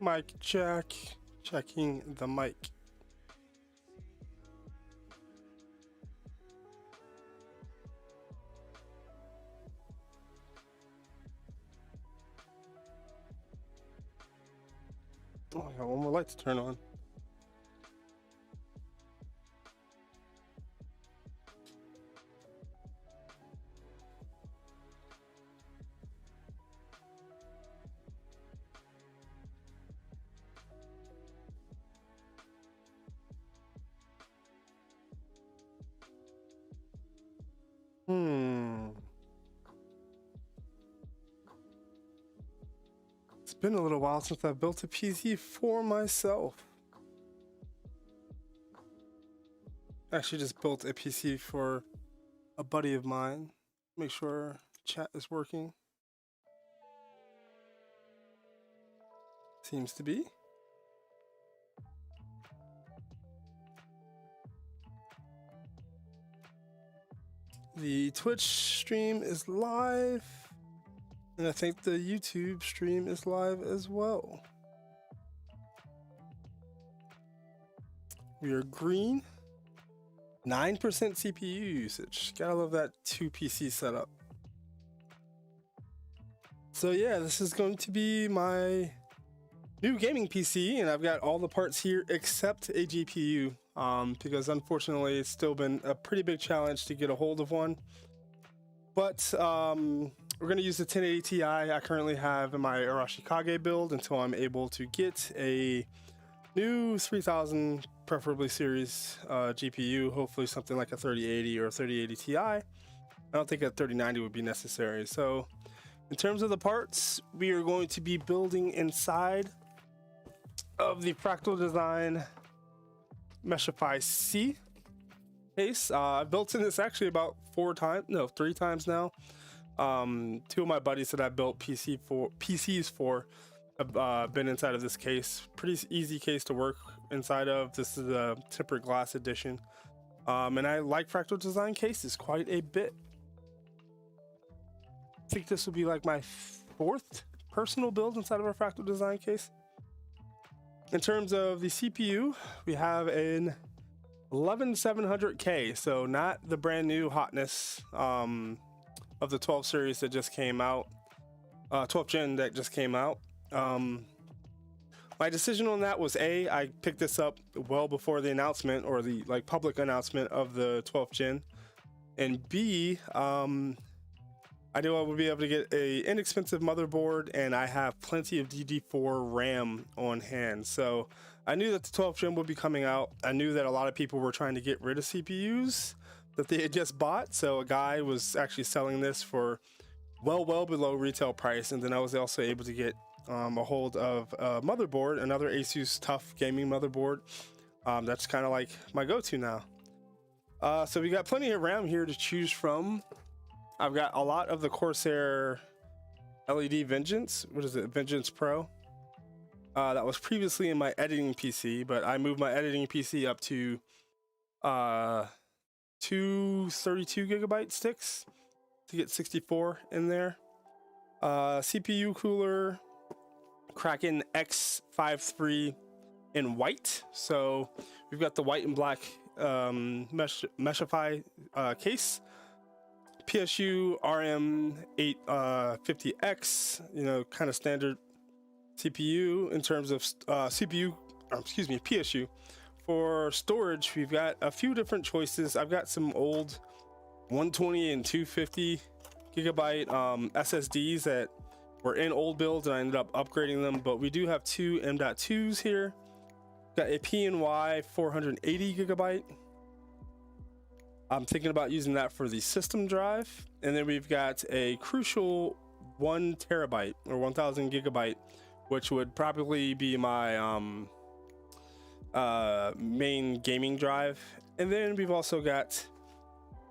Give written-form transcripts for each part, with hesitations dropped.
Mic check. Checking the mic. Oh, I got one more light to turn on. It's been a little while since I built a PC for myself. Actually just built a PC for a buddy of mine. Make sure chat is working. Seems to be. The Twitch stream is live, and I think the YouTube stream is live as well. We are green. 9% CPU usage. Gotta love that 2 PC setup. So yeah, this is going to be my new gaming PC, and I've got all the parts here except a GPU, because unfortunately it's still been a pretty big challenge to get a hold of one. But we're going to use the 1080 Ti I currently have in my Arashikage build until I'm able to get a new 3000, preferably series GPU, hopefully something like a 3080 or a 3080 Ti. I don't think a 3090 would be necessary. So in terms of the parts, we are going to be building inside of the Fractal Design Meshify C case. I've built in this actually about 3 times now. 2 of my buddies that I built PCs for have been inside of this case. Pretty easy case to work inside of. This is a tempered glass edition, and I like Fractal Design cases quite a bit. I think this will be like my 4th personal build inside of a Fractal Design case. In terms of the CPU, we have an 11700K, so not the brand new hotness of the 12 series that just came out, 12 gen that just came out. My decision on that was I picked this up well before the announcement, or the public announcement of the 12th gen, and B, I knew I would be able to get a inexpensive motherboard, and I have plenty of DD4 RAM on hand. So I knew that the 12th gen would be coming out. I knew that a lot of people were trying to get rid of CPUs that they had just bought. So a guy was actually selling this for well below retail price. And then I was also able to get a hold of a motherboard, another Asus TUF gaming motherboard. That's kind of like my go-to now. So we got plenty of RAM here to choose from. I've got a lot of the Corsair LED Vengeance. What is it? Vengeance Pro. That was previously in my editing PC, but I moved my editing PC up to 2 32 gigabyte sticks to get 64 in there. CPU cooler, Kraken X53 in white. So we've got the white and black Meshify case. PSU RM850X, kind of standard CPU in terms of PSU. For storage, we've got a few different choices. I've got some old 120 and 250 gigabyte SSDs that were in old builds, and I ended up upgrading them, but we do have 2 M.2s here. Got a PNY 480 gigabyte. I'm thinking about using that for the system drive. And then we've got a crucial 1 terabyte or 1000 gigabyte, which would probably be my main gaming drive. And then we've also got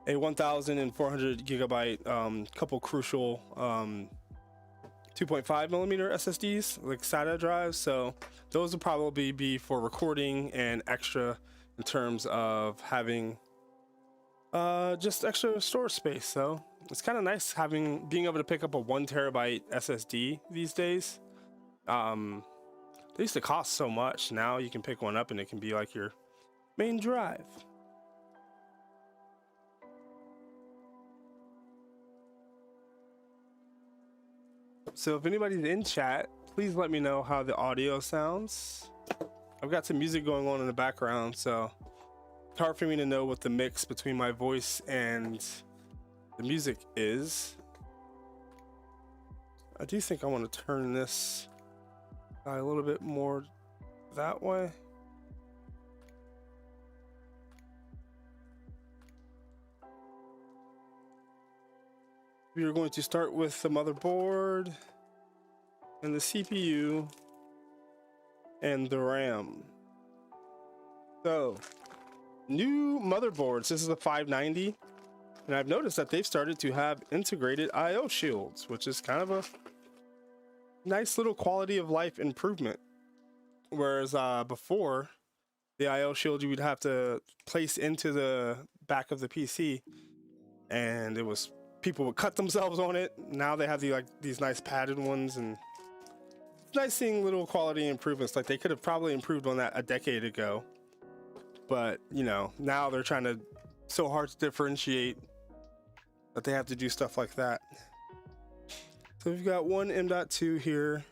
a 1400 gigabyte couple crucial 2.5 millimeter SSDs, like SATA drives. So those will probably be for recording and extra in terms of having just extra storage space. So it's kind of nice being able to pick up a 1 terabyte SSD these days. They used to cost so much. Now you can pick one up and it can be like your main drive. So if anybody's in chat, please let me know how the audio sounds. I've got some music going on in the background, so it's hard for me to know what the mix between my voice and the music is. I do think I want to turn this guy a little bit more that way. We are going to start with the motherboard and the CPU and the RAM. So, new motherboards. This is a 590, and I've noticed that they've started to have integrated I/O shields, which is kind of a nice little quality of life improvement. Whereas before, the I/O shield you would have to place into the back of the PC, and it was people would cut themselves on it. Now they have these nice padded ones, and it's nice seeing little quality improvements. Like they could have probably improved on that a decade ago, but you know, now they're trying to so hard to differentiate that they have to do stuff like that. So we've got one M.2 here.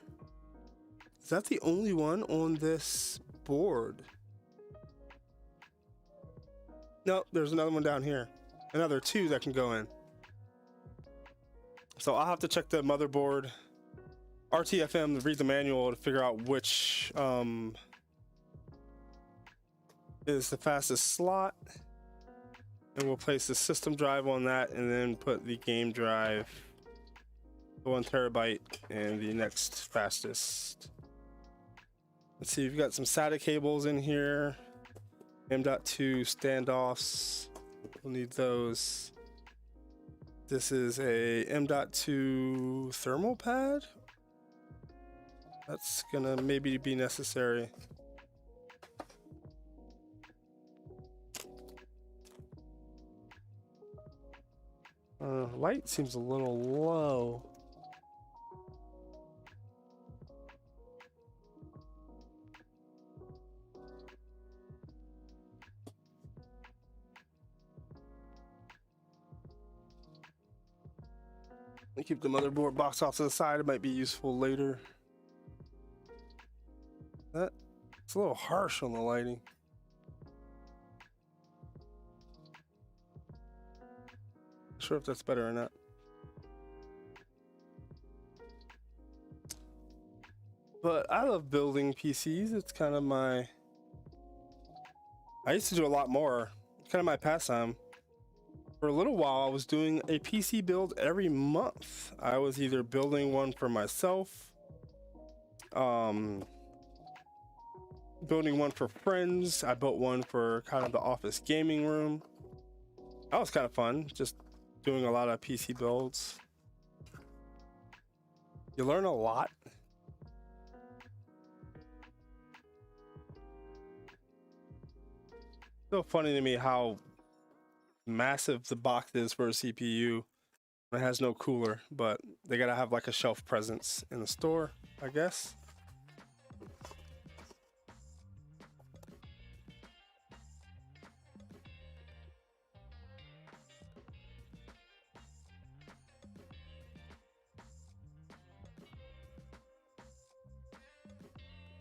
Is that the only one on this board? No, there's another one down here. Another two that can go in. So I'll have to check the motherboard RTFM to read the manual to figure out which is the fastest slot, and we'll place the system drive on that and then put the game drive 1 terabyte and the next fastest. Let's see, we've got some SATA cables in here, M.2 standoffs, we'll need those. This is a M.2 thermal pad. That's gonna maybe be necessary. Light seems a little low. Keep the motherboard box off to the side. It might be useful later. It's a little harsh on the lighting. Not sure if that's better or not. But I love building PCs. It's kind of I used to do a lot more. It's kind of my pastime. For a little while, I was doing a PC build every month. I was either building one for myself, building one for friends. I built one for kind of the office gaming room. That was kind of fun, just doing a lot of PC builds. You learn a lot. So funny to me how massive the box is for a CPU. It has no cooler, but they gotta have like a shelf presence in the store, I guess.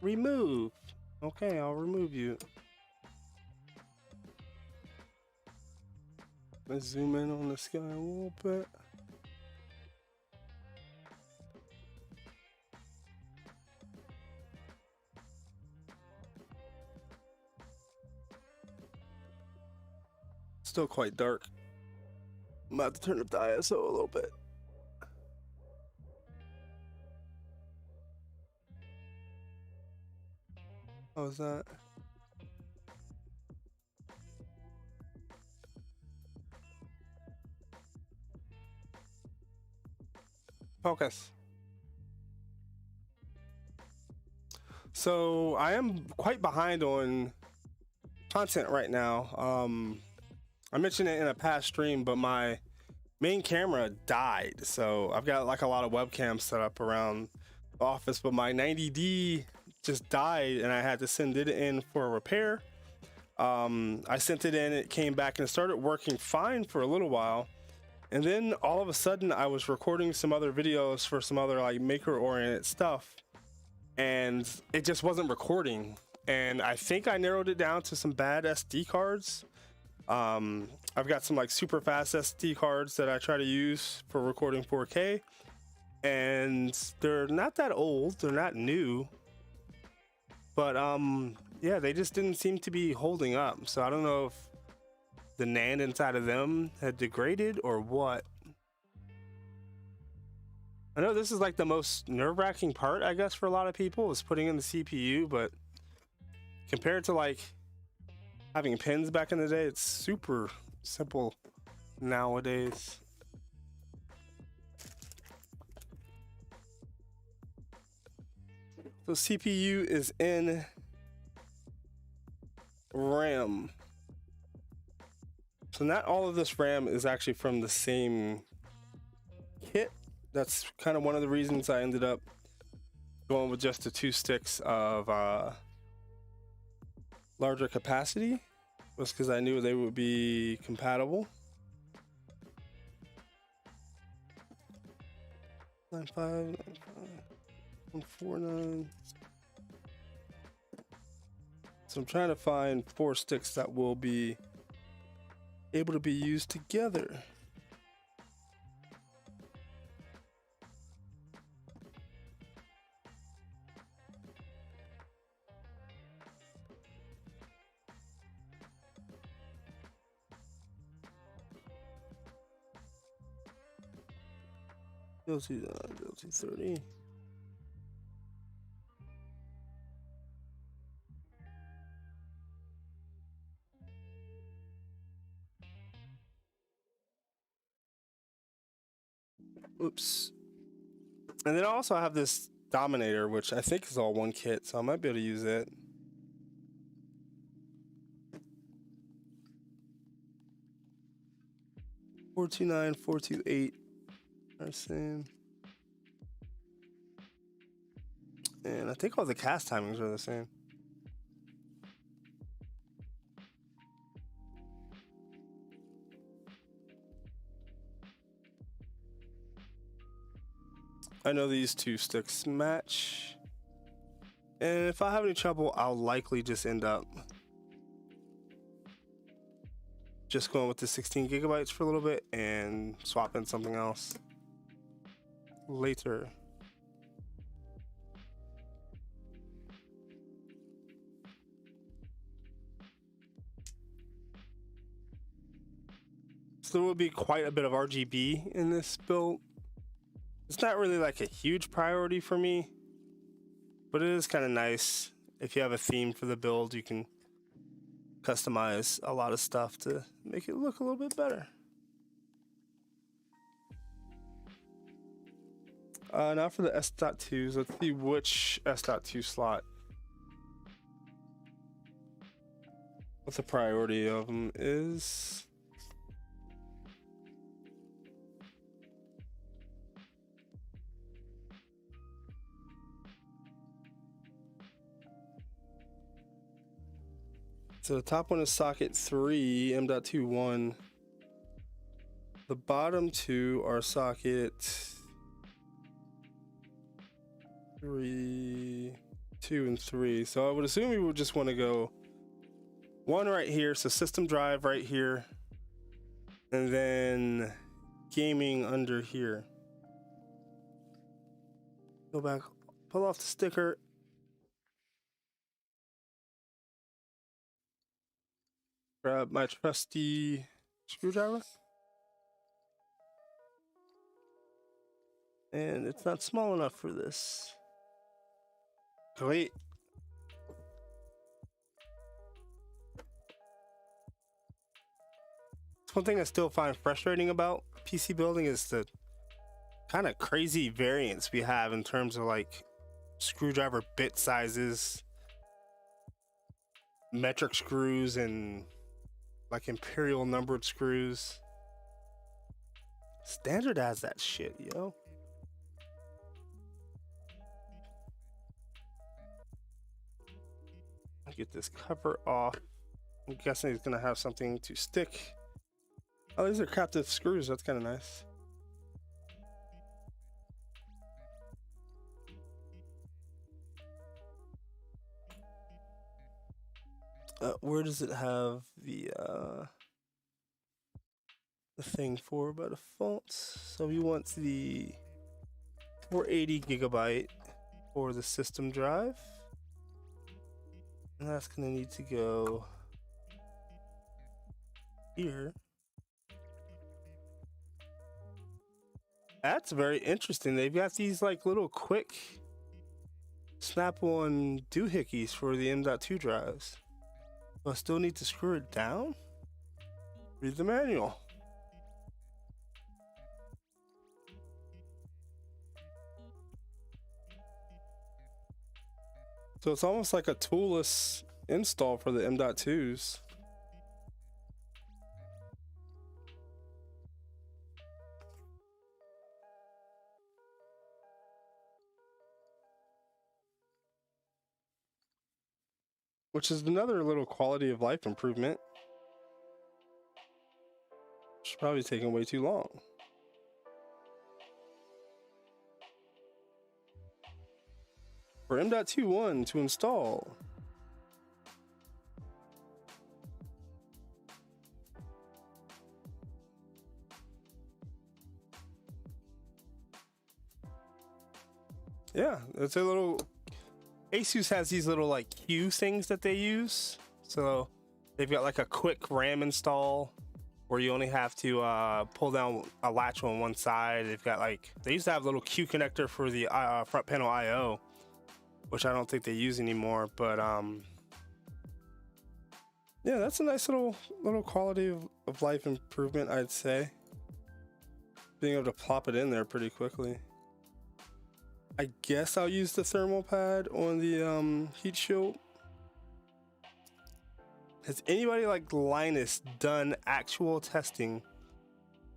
Remove. Okay, I'll remove you. Let's zoom in on this guy a little bit. Still quite dark. I'm about to turn up the ISO a little bit. How was that? Focus. So I am quite behind on content right now. I mentioned it in a past stream, but my main camera died. So I've got like a lot of webcams set up around the office, but my 90D just died and I had to send it in for a repair. I sent it in, it came back and it started working fine for a little while. And then all of a sudden I was recording some other videos for some other like maker oriented stuff and it just wasn't recording. And I think I narrowed it down to some bad SD cards. I've got some like super fast SD cards that I try to use for recording 4K, and they're not that old, they're not new, but yeah, they just didn't seem to be holding up. So I don't know if the NAND inside of them had degraded or what. I know this is like the most nerve-wracking part, I guess, for a lot of people, is putting in the CPU, but compared to like having pins back in the day, it's super simple nowadays. So CPU is in RAM. So not all of this RAM is actually from the same kit. That's kind of one of the reasons I ended up going with just the 2 sticks of larger capacity, was because I knew they would be compatible. 95, 149. So I'm trying to find 4 sticks that will be able to be used together. DLC 30. Oops. And then I also have this Dominator, which I think is all one kit, so I might be able to use it. $429, $428 are same. And I think all the cast timings are the same. I know these 2 sticks match. And if I have any trouble, I'll likely just end up just going with the 16 gigabytes for a little bit and swapping something else later. So there will be quite a bit of RGB in this build. It's not really like a huge priority for me, but it is kind of nice. If you have a theme for the build, you can customize a lot of stuff to make it look a little bit better. Now for the S.2s, let's see which S.2 slot, what the priority of them is. So the top one is socket 3, M.2.1. The bottom 2 are socket 3, 2, and 3. So I would assume we would just want to go 1 right here, so system drive right here, and then gaming under here. Go back, pull off the sticker. Grab my trusty screwdriver. And it's not small enough for this. Great. One thing I still find frustrating about PC building is the kind of crazy variance we have in terms of like screwdriver bit sizes, metric screws, and like imperial numbered screws. Standardize that shit, yo. Get this cover off. I'm guessing it's gonna have something to stick. Oh, these are captive screws. That's kind of nice. Where does it have the thing for by default? So we want the 480 gigabyte for the system drive, and that's gonna need to go here. That's very interesting. They've got these like little quick snap-on doohickeys for the M.2 drives. Do I still need to screw it down? Read the manual. So it's almost like a toolless install for the M.2s. Which is another little quality of life improvement. It's probably taking way too long. For M.2.1 to install. Yeah, it's a little... Asus has these little like Q things that they use. So they've got like a quick RAM install where you only have to pull down a latch on one side. They've got like, they used to have a little Q connector for the front panel IO, which I don't think they use anymore. But yeah, that's a nice little quality of life improvement, I'd say. Being able to plop it in there pretty quickly. I guess I'll use the thermal pad on the heat shield. Has anybody like Linus done actual testing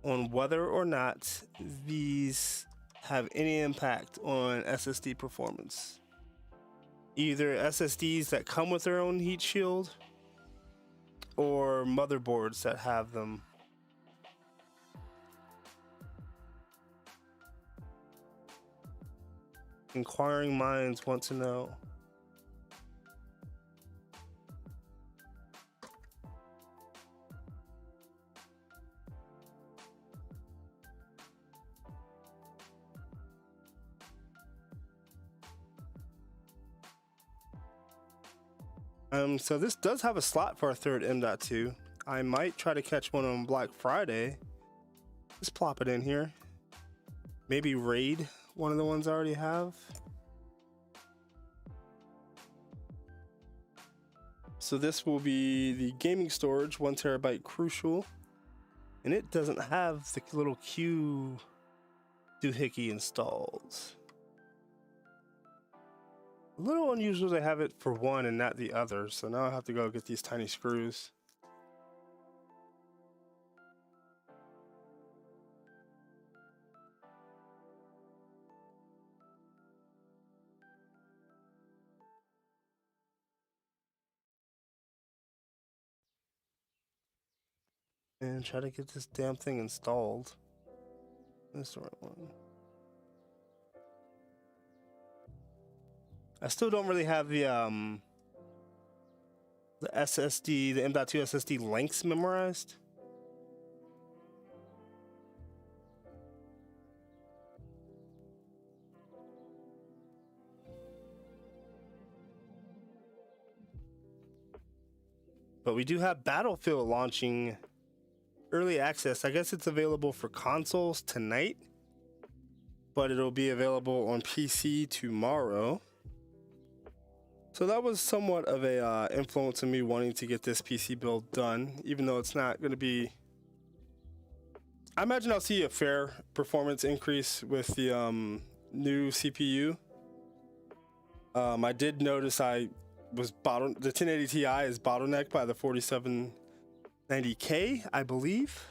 on whether or not these have any impact on SSD performance? Either SSDs that come with their own heat shield or motherboards that have them. Inquiring minds want to know. So this does have a slot for a third M.2. I might try to catch one on Black Friday. Just plop it in here. Maybe raid one of the ones I already have. So this will be the gaming storage, 1 terabyte Crucial, and it doesn't have the little Q doohickey installed. A little unusual to have it for one and not the other, so now I have to go get these tiny screws. And try to get this damn thing installed. That's the right one. I still don't really have the SSD, the M.2 SSD lengths memorized. But we do have Battlefield launching early access. I guess it's available for consoles tonight, but it'll be available on PC tomorrow. So that was somewhat of a influence in me wanting to get this PC build done, even though it's not going to be... I imagine I'll see a fair performance increase with the new CPU. I did notice the 1080 Ti is bottlenecked by the 4790K, I believe.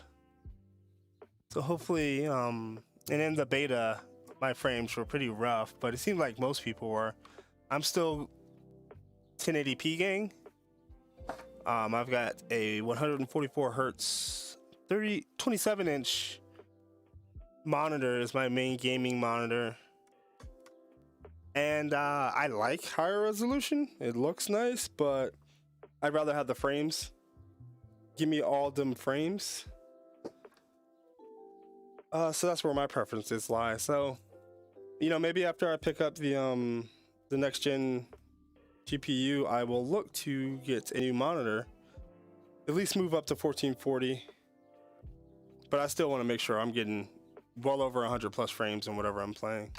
So hopefully, and in the beta, my frames were pretty rough, but it seemed like most people were. I'm still 1080p gang. I've got a 144 hertz 27-inch monitor is my main gaming monitor, and I like higher resolution. It looks nice, but I'd rather have the frames. Give me all them frames. So that's where my preferences lie. So, you know, maybe after I pick up the next gen GPU, I will look to get a new monitor, at least move up to 1440. But I still want to make sure I'm getting well over 100 plus frames in whatever I'm playing.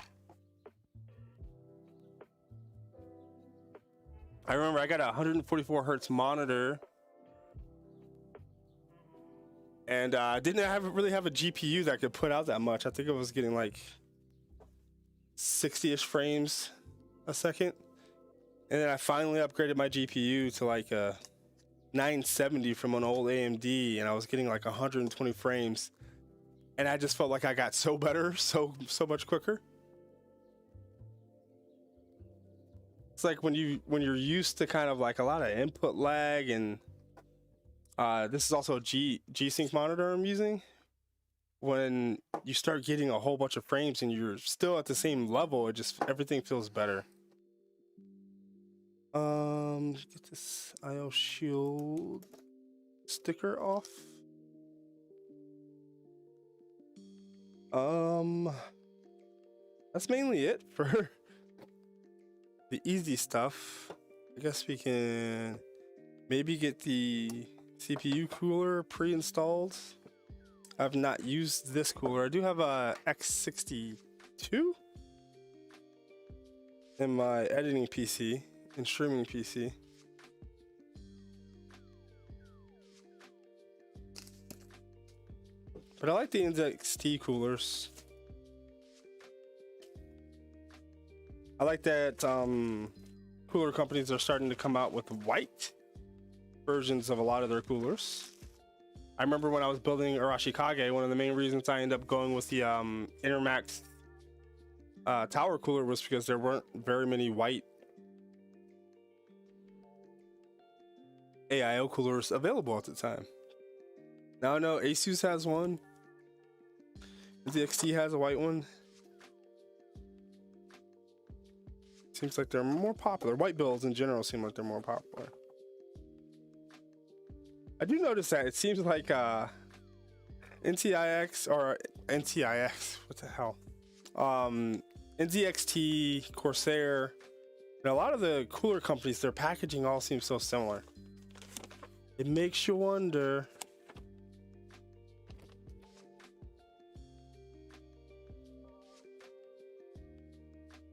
I remember I got a 144 hertz monitor, and I didn't really have a GPU that could put out that much. I think I was getting like 60-ish frames a second. And then I finally upgraded my GPU to like a 970 from an old AMD, and I was getting like 120 frames. And I just felt like I got so better, so much quicker. It's like when you're used to kind of like a lot of input lag, and this is also a G-Sync monitor I'm using. When you start getting a whole bunch of frames and you're still at the same level, everything feels better. Get this IO Shield sticker off. That's mainly it for the easy stuff. I guess we can maybe get the CPU cooler pre-installed. I've not used this cooler. I do have a X62 in my editing PC and streaming PC. But I like the NZXT coolers. I like that cooler companies are starting to come out with white versions of a lot of their coolers. I remember when I was building Arashikage, one of the main reasons I ended up going with the Intermax tower cooler was because there weren't very many white AIO coolers available at the time. Now I know Asus has one. The XT has a white one. Seems like they're more popular. White builds in general seem like they're more popular. I do notice that it seems like NTIX or NTIX, what the hell? NZXT, Corsair, and a lot of the cooler companies, their packaging all seems so similar. It makes you wonder.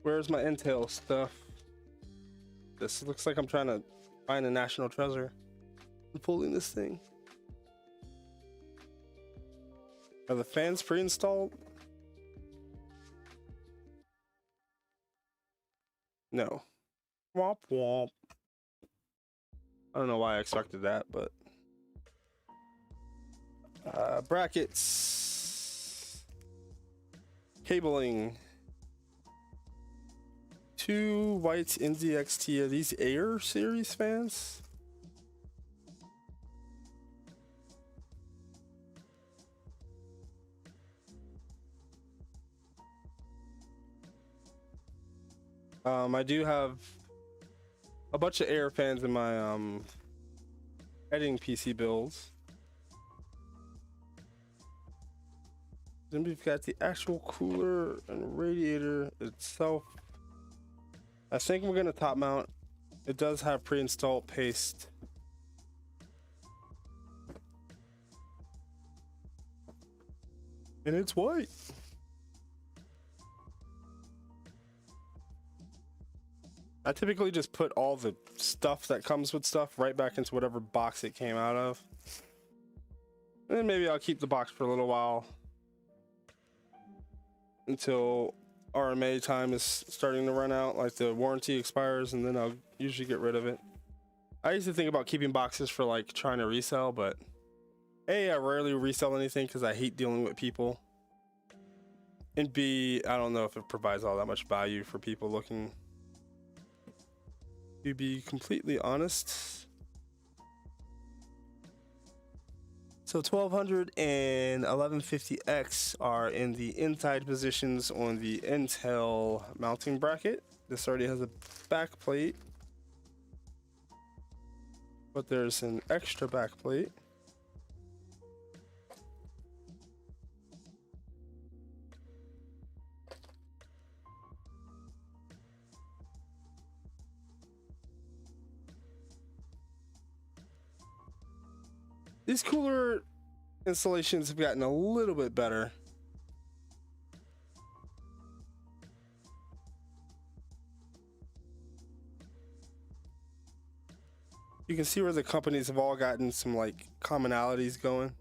Where's my Intel stuff? This looks like I'm trying to find a national treasure. I'm pulling this thing. Are the fans pre-installed? No. Womp womp. I don't know why I expected that, but brackets, cabling, 2 white NZXT. Are these Air series fans? I do have a bunch of Air fans in my editing PC builds. Then we've got the actual cooler and radiator itself. I think we're gonna top mount. It does have pre-installed paste. And it's white. I typically just put all the stuff that comes with stuff right back into whatever box it came out of. And then maybe I'll keep the box for a little while until RMA time is starting to run out, like the warranty expires, and then I'll usually get rid of it. I used to think about keeping boxes for like trying to resell, but A, I rarely resell anything because I hate dealing with people. And B, I don't know if it provides all that much value for people looking. to be completely honest. So 1200 and 1150X are in the inside positions on the Intel mounting bracket. This already has a back plate, but there's an extra back plate. These cooler installations have gotten a little bit better. You can see where the companies have all gotten some like commonalities going.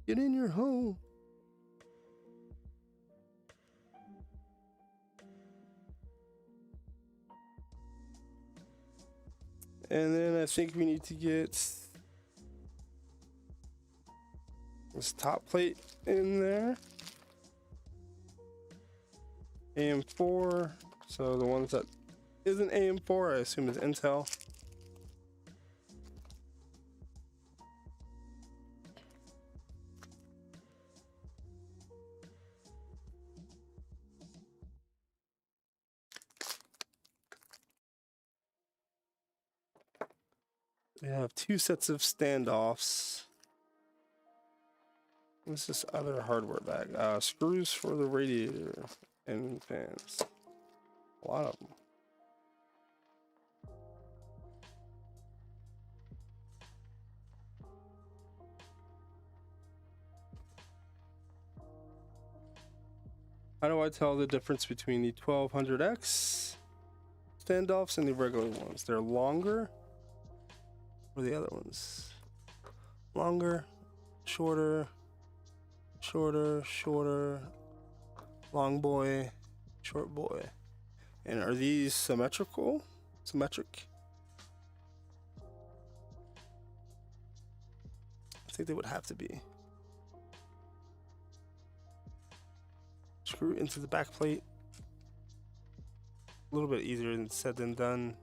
Get in your home. And then I think we need to get this top plate in there. AM4. So the ones that isn't AM4, I assume is Intel. We have two sets of standoffs. What's this other hardware bag? Screws for the radiator and fans. A lot of them. How do I tell the difference between the 1200X standoffs and the regular ones? They're longer, or the other ones? Longer, shorter, shorter, shorter, long boy, short boy. And are these symmetrical? Symmetric? I think they would have to be. Screw into the back plate. A little bit easier than said than done.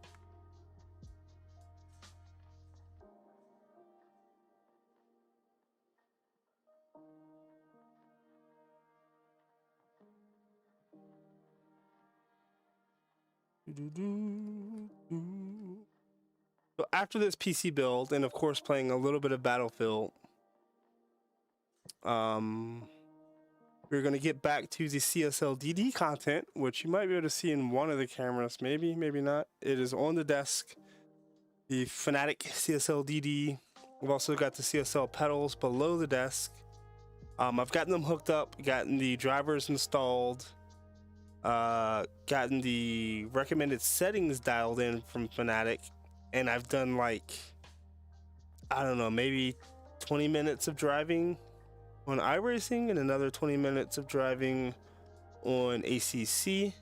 So after this PC build, and of course playing a little bit of Battlefield, we're going to get back to the CSL DD content, which you might be able to see in one of the cameras, maybe, maybe not. It is on the desk, the Fanatec CSL DD. We've also got the CSL pedals below the desk. I've gotten them hooked up, gotten the drivers installed, gotten the recommended settings dialed in from Fanatec, and I've done like, I don't know, maybe 20 minutes of driving on iRacing and another 20 minutes of driving on ACC.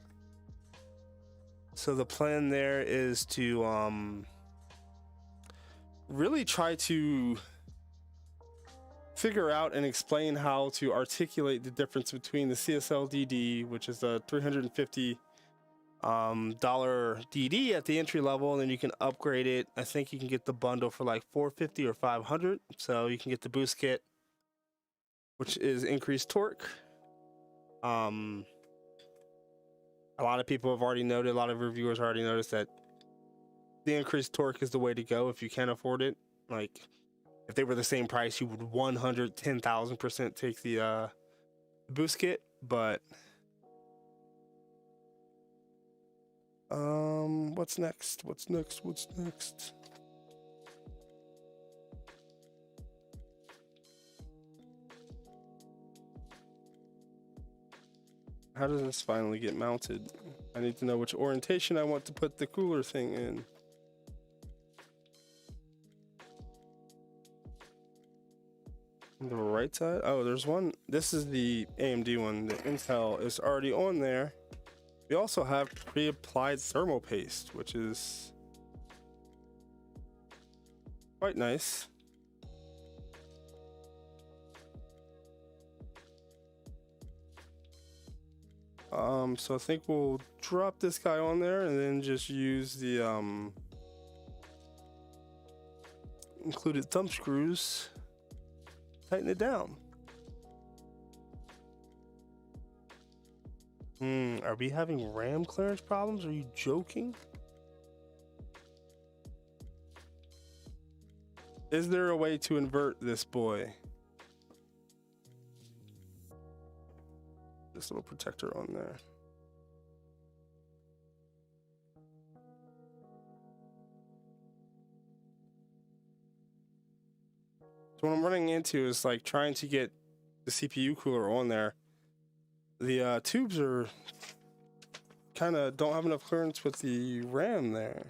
So the plan there is to really try to figure out and explain how to articulate the difference between the CSL DD, which is a $350 DD at the entry level, and then you can upgrade it. I think you can get the bundle for like $450 or $500. So you can get the boost kit, which is increased torque. A lot of people have already noted, a lot of reviewers already noticed that the increased torque is the way to go if you can afford it. Like, if they were the same price, you would 110,000% take the boost kit. But what's next? What's next? What's next? How does this finally get mounted? I need to know which orientation I want to put the cooler thing in. The right side? Oh, there's one. This is the AMD one. The Intel is already on there. We also have pre-applied thermal paste, which is quite nice. So I think we'll drop this guy on there and then just use the included thumb screws, tighten it down. Are we having RAM clearance problems? Are you joking? Is there a way to invert this boy? This little protector on there. So what I'm running into is like trying to get the CPU cooler on there. The tubes are kind of don't have enough clearance with the RAM there.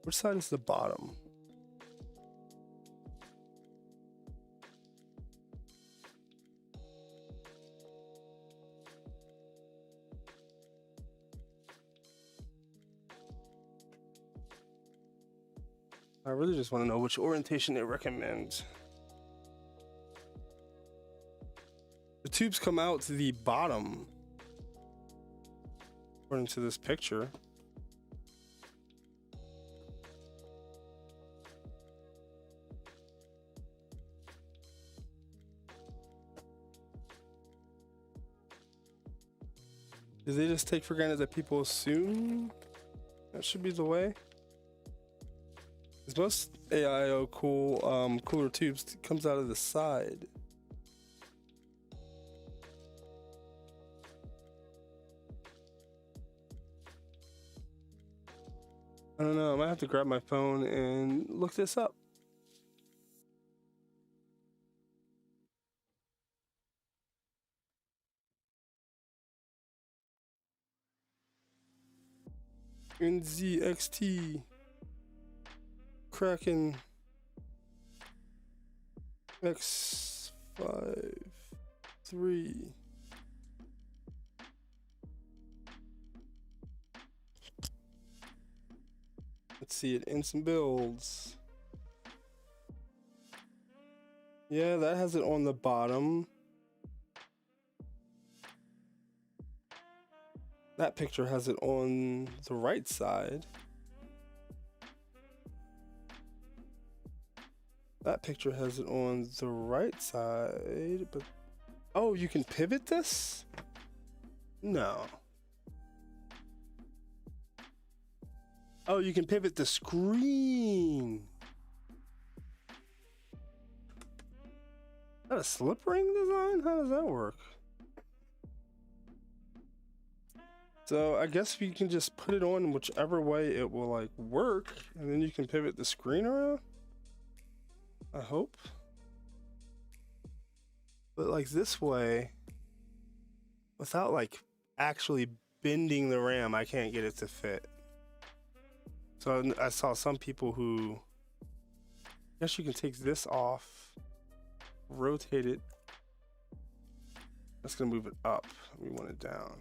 Which side is the bottom? I really just want to know which orientation they recommend. The tubes come out to the bottom, according to this picture. Do they just take for granted that people assume that should be the way? Because most AIO cooler tubes comes out of the side. I don't know, I might have to grab my phone and look this up. NZXT Kraken X53. Let's see it in some builds. Yeah, that has it on the bottom. That picture has it on the right side. That picture has it on the right side, but oh, you can pivot this? No. Oh, you can pivot the screen. Is that a slip ring design? How does that work? So I guess you can just put it on whichever way it will like work, and then you can pivot the screen around. I hope. But like this way, without like actually bending the RAM, I can't get it to fit. So I saw some people who, I guess you can take this off, rotate it. That's gonna move it up. We want it down.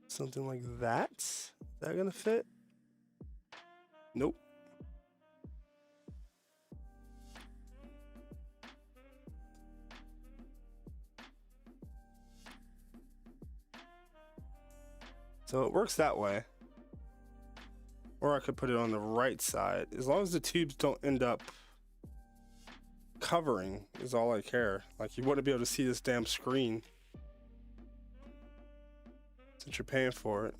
Something like that. Is that gonna fit? Nope. So it works that way. Or I could put it on the right side. As long as the tubes don't end up covering is all I care. Like you wouldn't be able to see this damn screen since you're paying for it.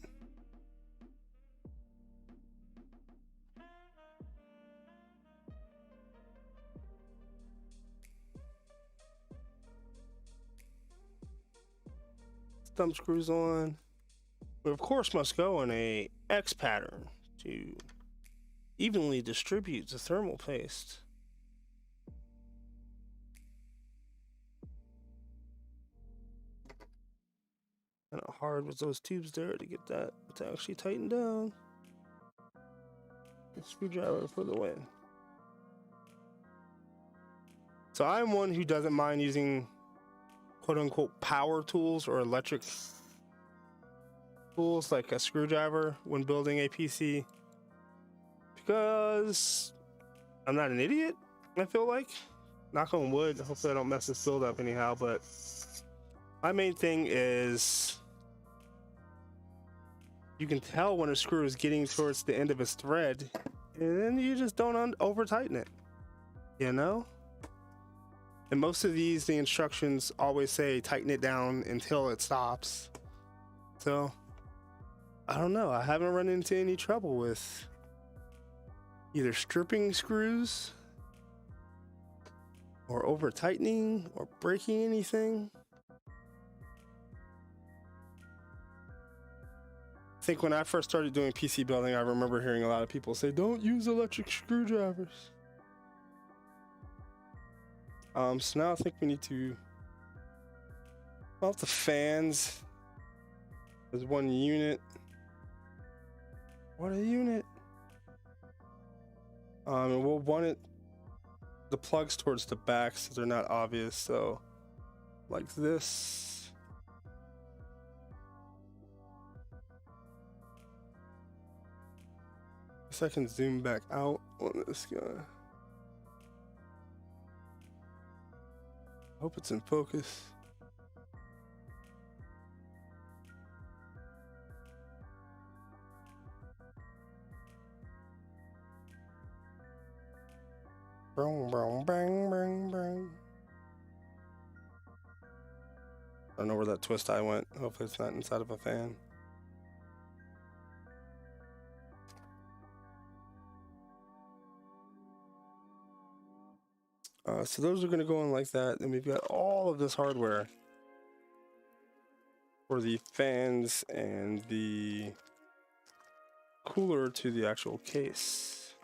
Thumb screws on. We of course must go in a X pattern to evenly distribute the thermal paste. Kind of hard with those tubes there to get that to actually tighten down. Screwdriver for the win. So I'm one who doesn't mind using quote unquote power tools or electric tools like a screwdriver when building a PC, because I'm not an idiot, I feel like. Knock on wood, hopefully I don't mess this build up anyhow, but my main thing is you can tell when a screw is getting towards the end of its thread, and then you just don't over tighten it, you know? And most of these, the instructions always say tighten it down until it stops. So, I don't know, I haven't run into any trouble with either stripping screws or over tightening or breaking anything. I think when I first started doing PC building, I remember hearing a lot of people say, don't use electric screwdrivers. So now I think we need to mount the fans as one unit. What a unit. And we'll want it, the plugs towards the back so they're not obvious. So like this. Guess I can zoom back out on this guy. Hope it's in focus. Bang, bang, bang, bang, bang. I don't know where that twist eye went. Hopefully it's not inside of a fan. So those are going to go in like that. And we've got all of this hardware for the fans and the cooler to the actual case.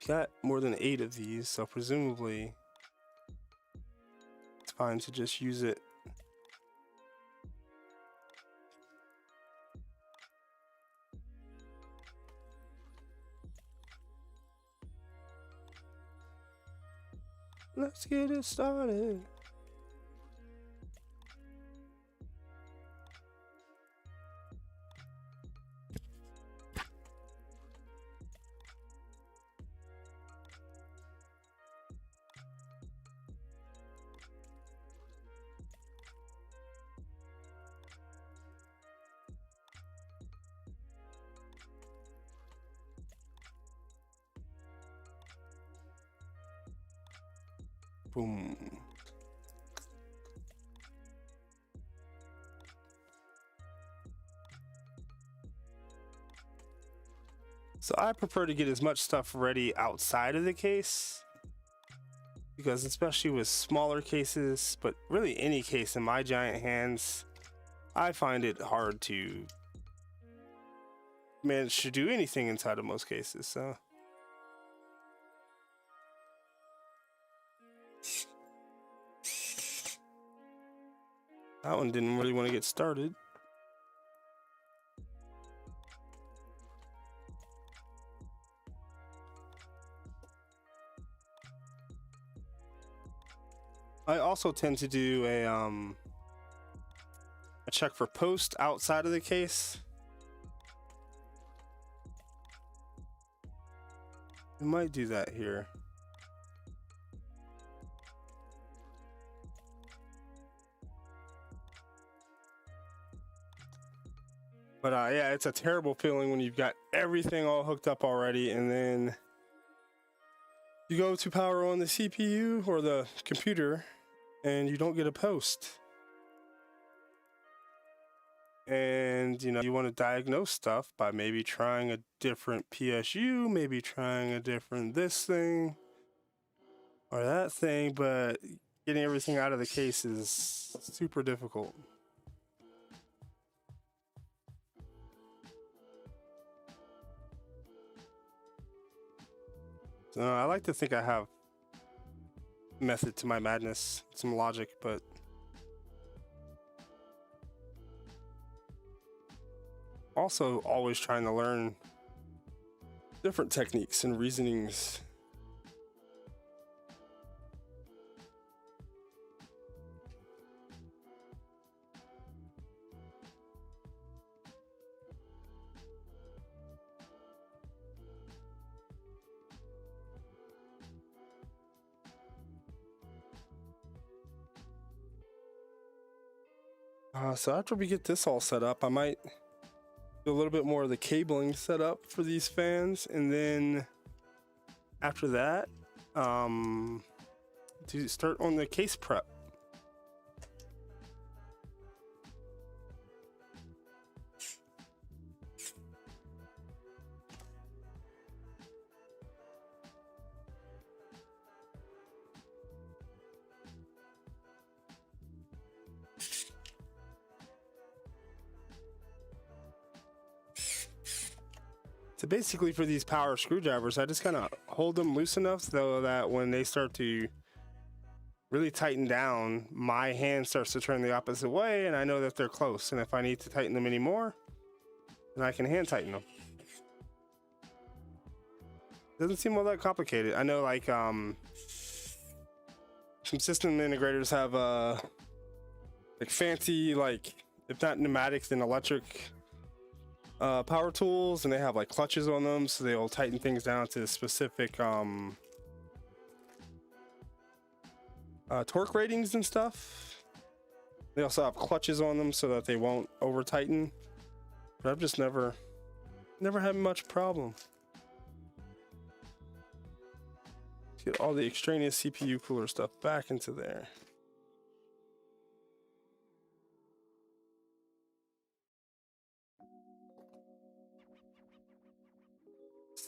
Got more than 8 of these, so presumably it's fine to just use it. Let's get it started. Boom. So I prefer to get as much stuff ready outside of the case, because especially with smaller cases, but really any case in my giant hands, I find it hard to manage to do anything inside of most cases. So that one didn't really want to get started. I also tend to do a check for post outside of the case. We might do that here. But yeah, it's a terrible feeling when you've got everything all hooked up already, and then you go to power on the CPU or the computer, and you don't get a post. And you know, you want to diagnose stuff by maybe trying a different PSU, maybe trying a different this thing or that thing, but getting everything out of the case is super difficult. So I like to think I have method to my madness, some logic, but also always trying to learn different techniques and reasonings. So after we get this all set up, I might do a little bit more of the cabling set up for these fans, and then after that, to start on the case prep. So basically for these power screwdrivers, I just kind of hold them loose enough so that when they start to really tighten down, my hand starts to turn the opposite way, and I know that they're close. And if I need to tighten them anymore, then I can hand tighten them. Doesn't seem all that complicated. I know, like, some system integrators have like fancy, like, if not pneumatics, then electric power tools, and they have like clutches on them, so they'll tighten things down to specific torque ratings and stuff. They also have clutches on them so that they won't over tighten, but I've just never had much problem. Let's get all the extraneous CPU cooler stuff back into there.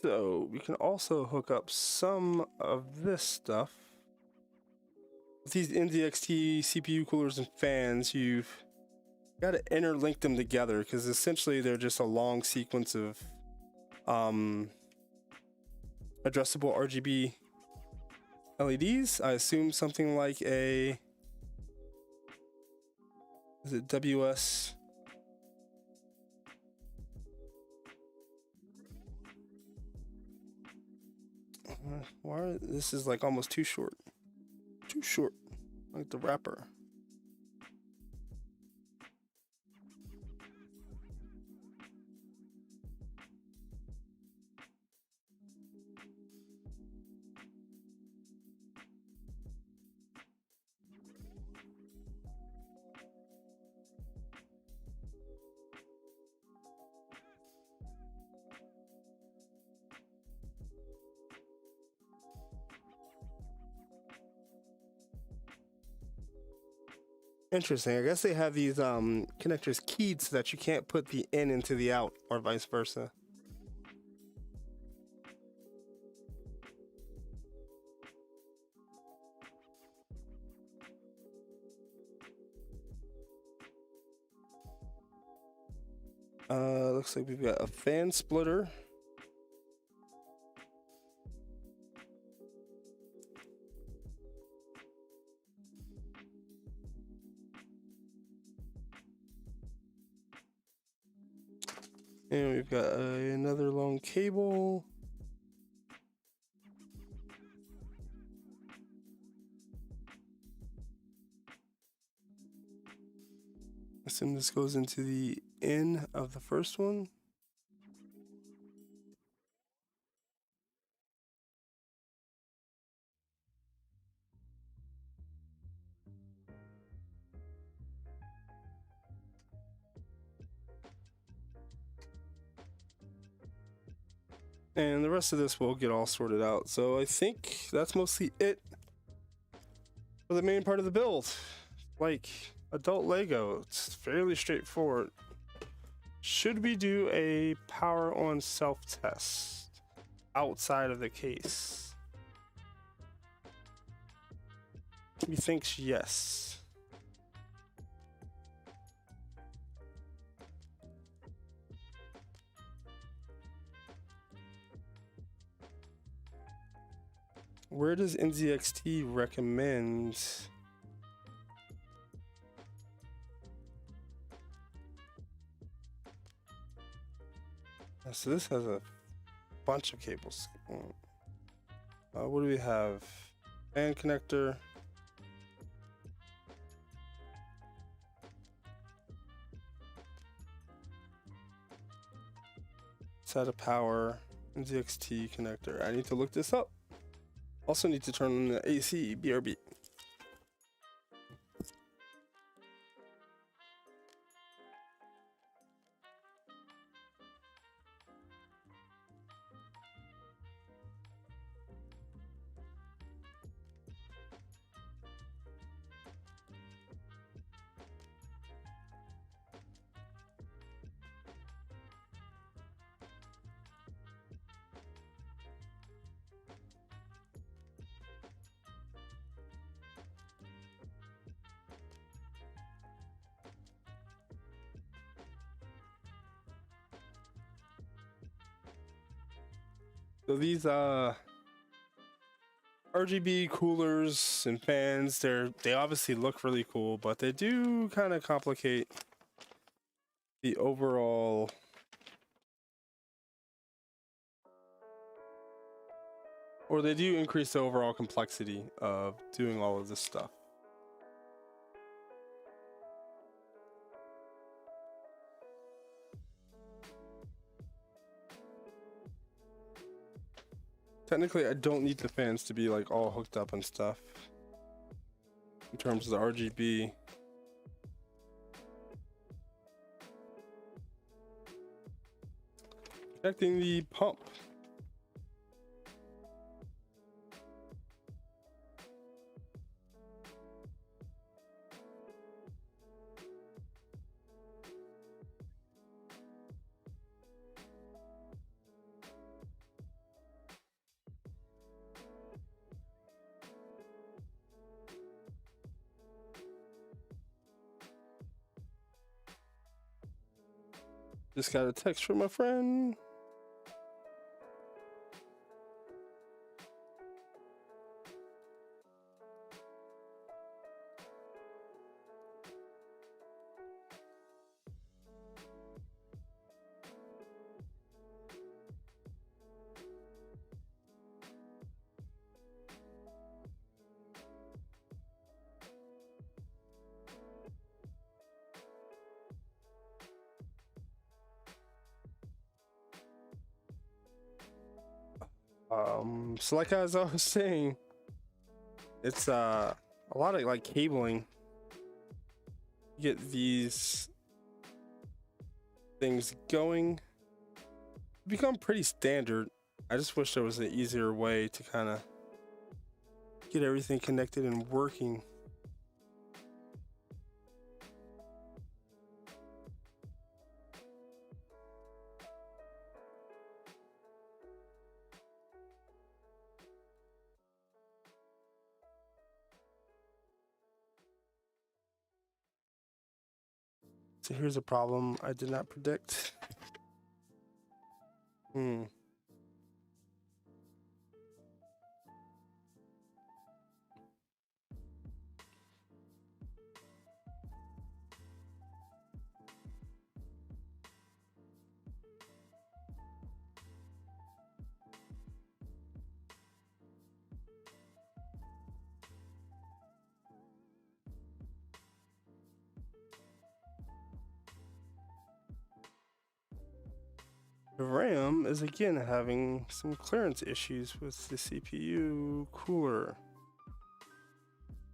So we can also hook up some of this stuff. With these NZXT CPU coolers and fans, you've got to interlink them together because essentially they're just a long sequence of addressable RGB LEDs. I assume something like a, is it WS? Why this is like almost too short, like the wrapper. Interesting. I guess they have these connectors keyed so that you can't put the in into the out, or vice versa. Looks like we've got a fan splitter. And we've got another long cable. I assume this goes into the in of the first one. And the rest of this will get all sorted out. So I think that's mostly it for the main part of the build. Like adult Lego, it's fairly straightforward. Should we do a power on self-test outside of the case? He thinks yes. Where does NZXT recommend? So this has a bunch of cables. What do we have? Fan connector. SATA power. NZXT connector. I need to look this up. Also need to turn on the AC BRB. So these RGB coolers and fans, they obviously look really cool, but they do kind of complicate the overall or they do increase the overall complexity of doing all of this stuff. Technically, I don't need the fans to be like all hooked up and stuff. In terms of the RGB. Connecting the pump. Just got a text from my friend. So like as I was saying, it's a lot of like cabling. You get these things going. Become pretty standard. I just wish there was an easier way to kind of get everything connected and working. So here's a problem I did not predict. The RAM is again having some clearance issues with the CPU cooler.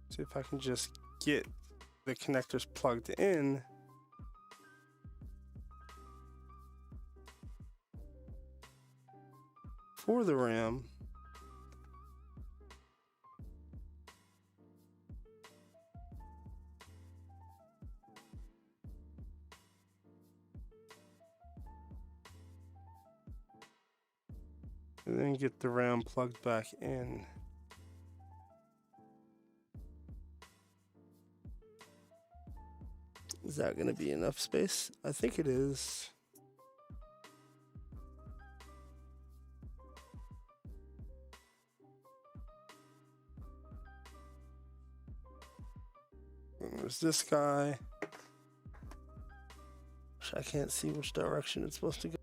See if I can just get the connectors plugged in. For the RAM. And then get the RAM plugged back in. Is that going to be enough space? I think it is. there's this guy. I can't see which direction it's supposed to go.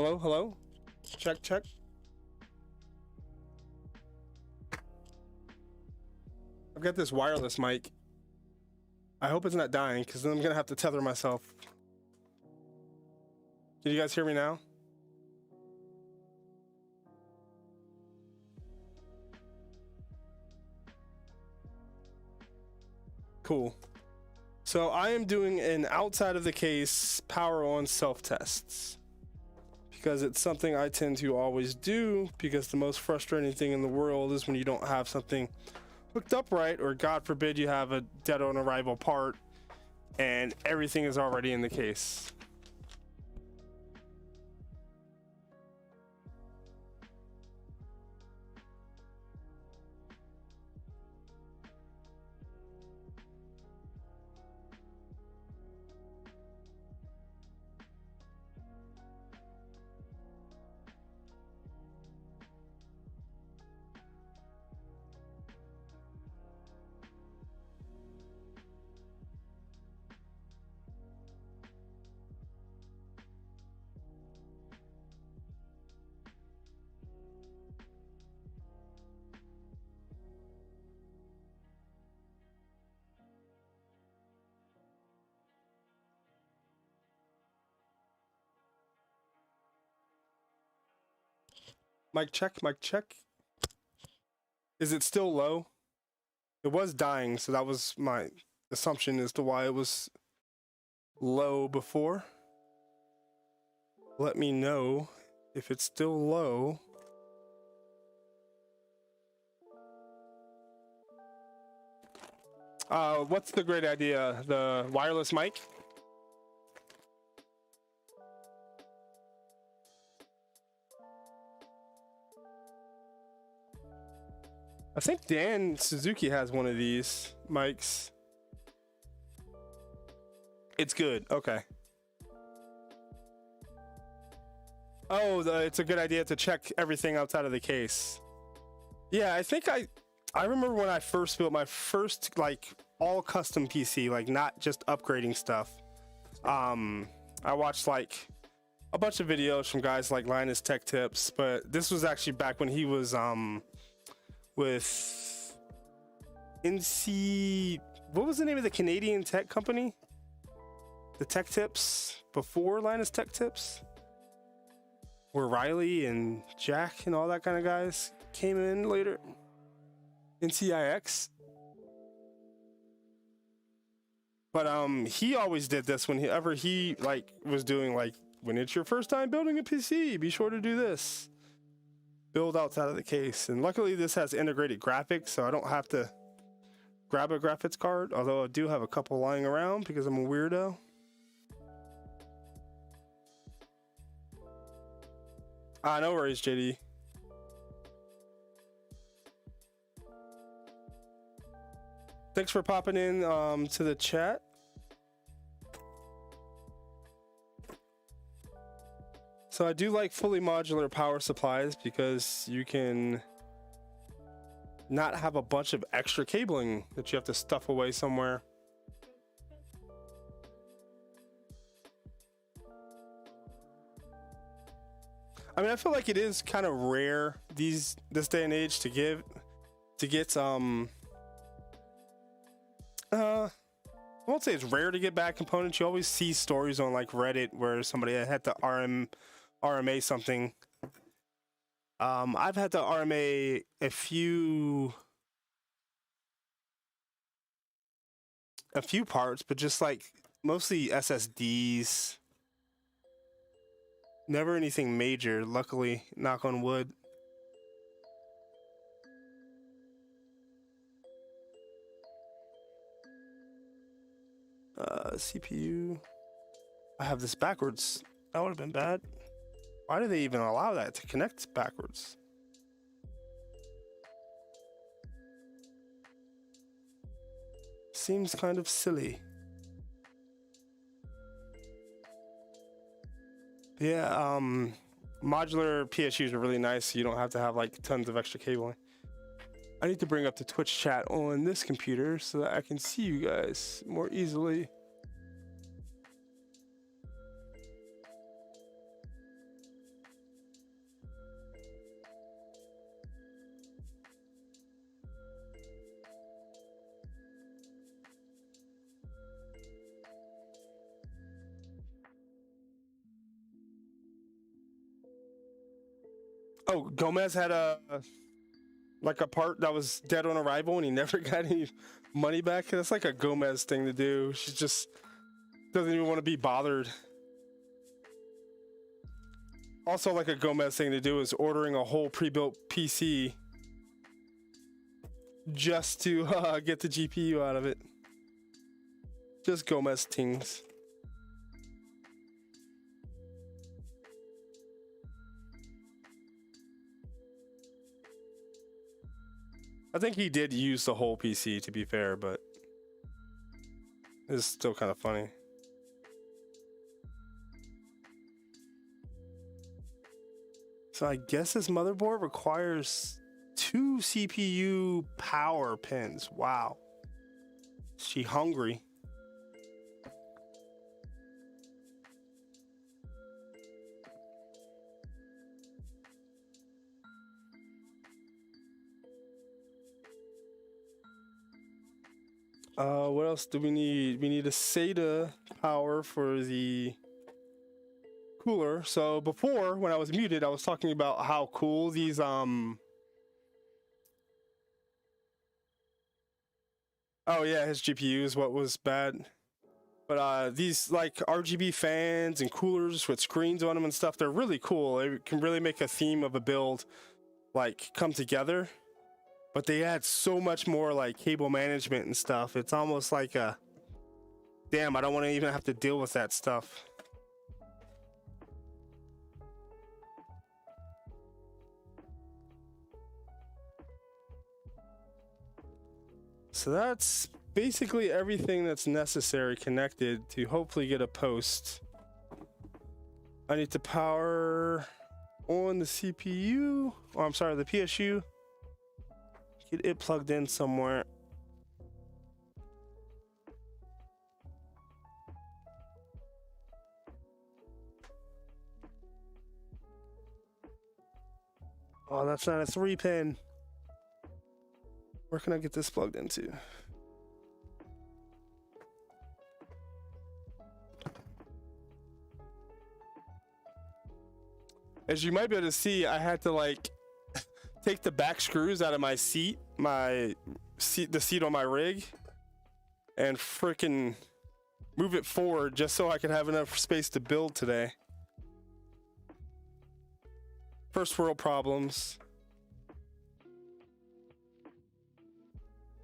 Hello, hello? Check, check. I've got this wireless mic. I hope it's not dying, because then I'm gonna have to tether myself. Can you guys hear me now? Cool. So I am doing an outside of the case power on self-tests, because it's something I tend to always do, because the most frustrating thing in the world is when you don't have something hooked up right, or God forbid you have a dead on arrival part and everything is already in the case. Mic check, mic check. Is it still low? It was dying, so that was my assumption as to why it was low before. Let me know if it's still low. What's the great idea? The wireless mic? I think Dan Suzuki has one of these mics. It's good. Okay. Oh, it's a good idea to check everything outside of the case. Yeah, I think I remember when I first built my first like all custom PC, like not just upgrading stuff. I watched like a bunch of videos from guys like Linus Tech Tips, but this was actually back when he was with NC, what was the name of the Canadian tech company? The Tech Tips before Linus Tech Tips, where Riley and Jack and all that kind of guys came in later. NCIX. But he always did this whenever he like was doing like, when it's your first time building a PC, be sure to do this. Build outside of the case. And luckily this has integrated graphics, so I don't have to grab a graphics card, although I do have a couple lying around because I'm a weirdo. No worries, JD. Thanks for popping in to the chat. So I do like fully modular power supplies because you can not have a bunch of extra cabling that you have to stuff away somewhere. I mean, I feel like it is kind of rare this day and age to get I won't say it's rare to get bad components. You always see stories on like Reddit where somebody had to RMA something. I've had to RMA a few parts, but just like mostly SSDs. Never anything major, luckily, knock on wood. CPU. I have this backwards. That would have been bad. Why do they even allow that to connect backwards? Seems kind of silly. Yeah, modular PSUs are really nice, so you don't have to have like tons of extra cabling. I need to bring up the Twitch chat on this computer so that I can see you guys more easily. Oh, Gomez had a like a part that was dead on arrival and he never got any money back. That's like a Gomez thing to do. She just doesn't even want to be bothered. Also, like a Gomez thing to do is ordering a whole pre-built PC just to get the GPU out of it. Just Gomez things. I think he did use the whole PC, to be fair, but it's still kind of funny. So I guess this motherboard requires 2 CPU power pins. Wow. Is she hungry? What else do we need? We need a SATA power for the cooler. So before, when I was muted, I was talking about how cool these oh yeah, his GPU is what was bad. But these like RGB fans and coolers with screens on them and stuff, they're really cool. It can really make a theme of a build like come together. But they add so much more like cable management and stuff. It's almost like a damn, I don't want to even have to deal with that stuff. So that's basically everything that's necessary connected to hopefully get a post. I need to power on the CPU. Oh, I'm sorry, the PSU. Get it plugged in somewhere. Oh, that's not a 3-pin. Where can I get this plugged into? As you might be able to see, I had to like take the back screws out of my seat, the seat on my rig, and freaking move it forward just so I could have enough space to build today. First world problems.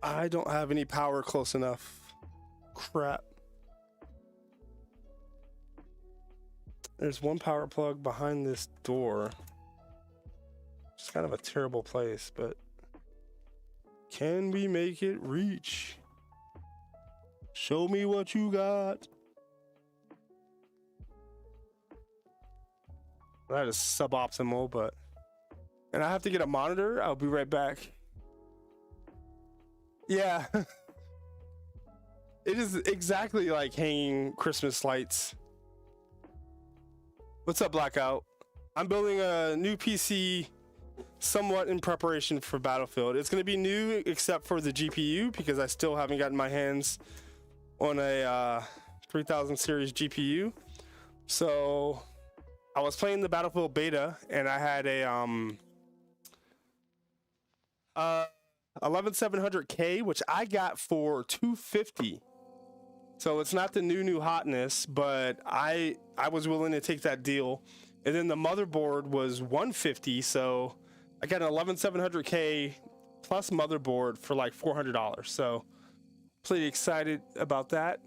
I don't have any power close enough. Crap. There's one power plug behind this door. It's kind of a terrible place, but can we make it reach? Show me what you got. That is suboptimal, but... And I have to get a monitor. I'll be right back. Yeah. It is exactly like hanging Christmas lights. What's up, Blackout? I'm building a new PC somewhat in preparation for Battlefield. It's going to be new except for the GPU because I still haven't gotten my hands on a 3000 series GPU. So I was playing the Battlefield beta and I had a 11700K, which I got for $250. So it's not the new hotness, but I was willing to take that deal. And then the motherboard was $150, so I got an 11700K plus motherboard for like $400. So pretty excited about that.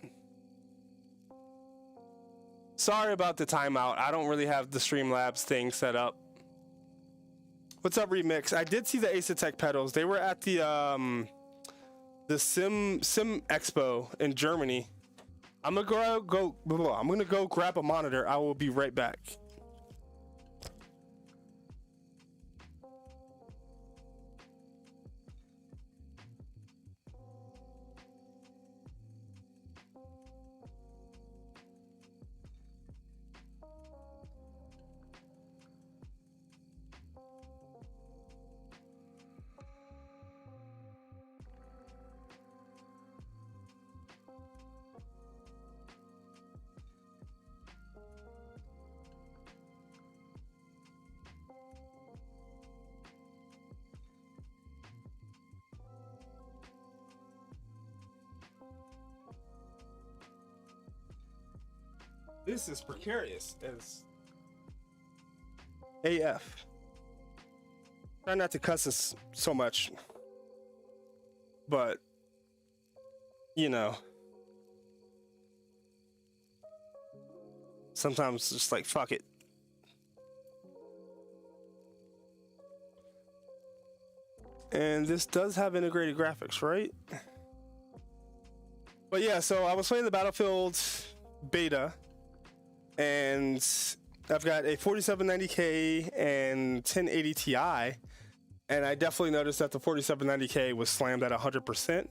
Sorry about the timeout. I don't really have the Streamlabs thing set up. What's up, Remix? I did see the Fanatec Pedals. They were at the Sim Expo in Germany. I'm gonna go grab a monitor. I will be right back. This is precarious as AF. Try not to cuss this so much, but you know, sometimes it's just like fuck it. And this does have integrated graphics, right? But yeah, so I was playing the Battlefield beta, and I've got a 4790K and 1080 Ti, and I definitely noticed that the 4790K was slammed at 100%,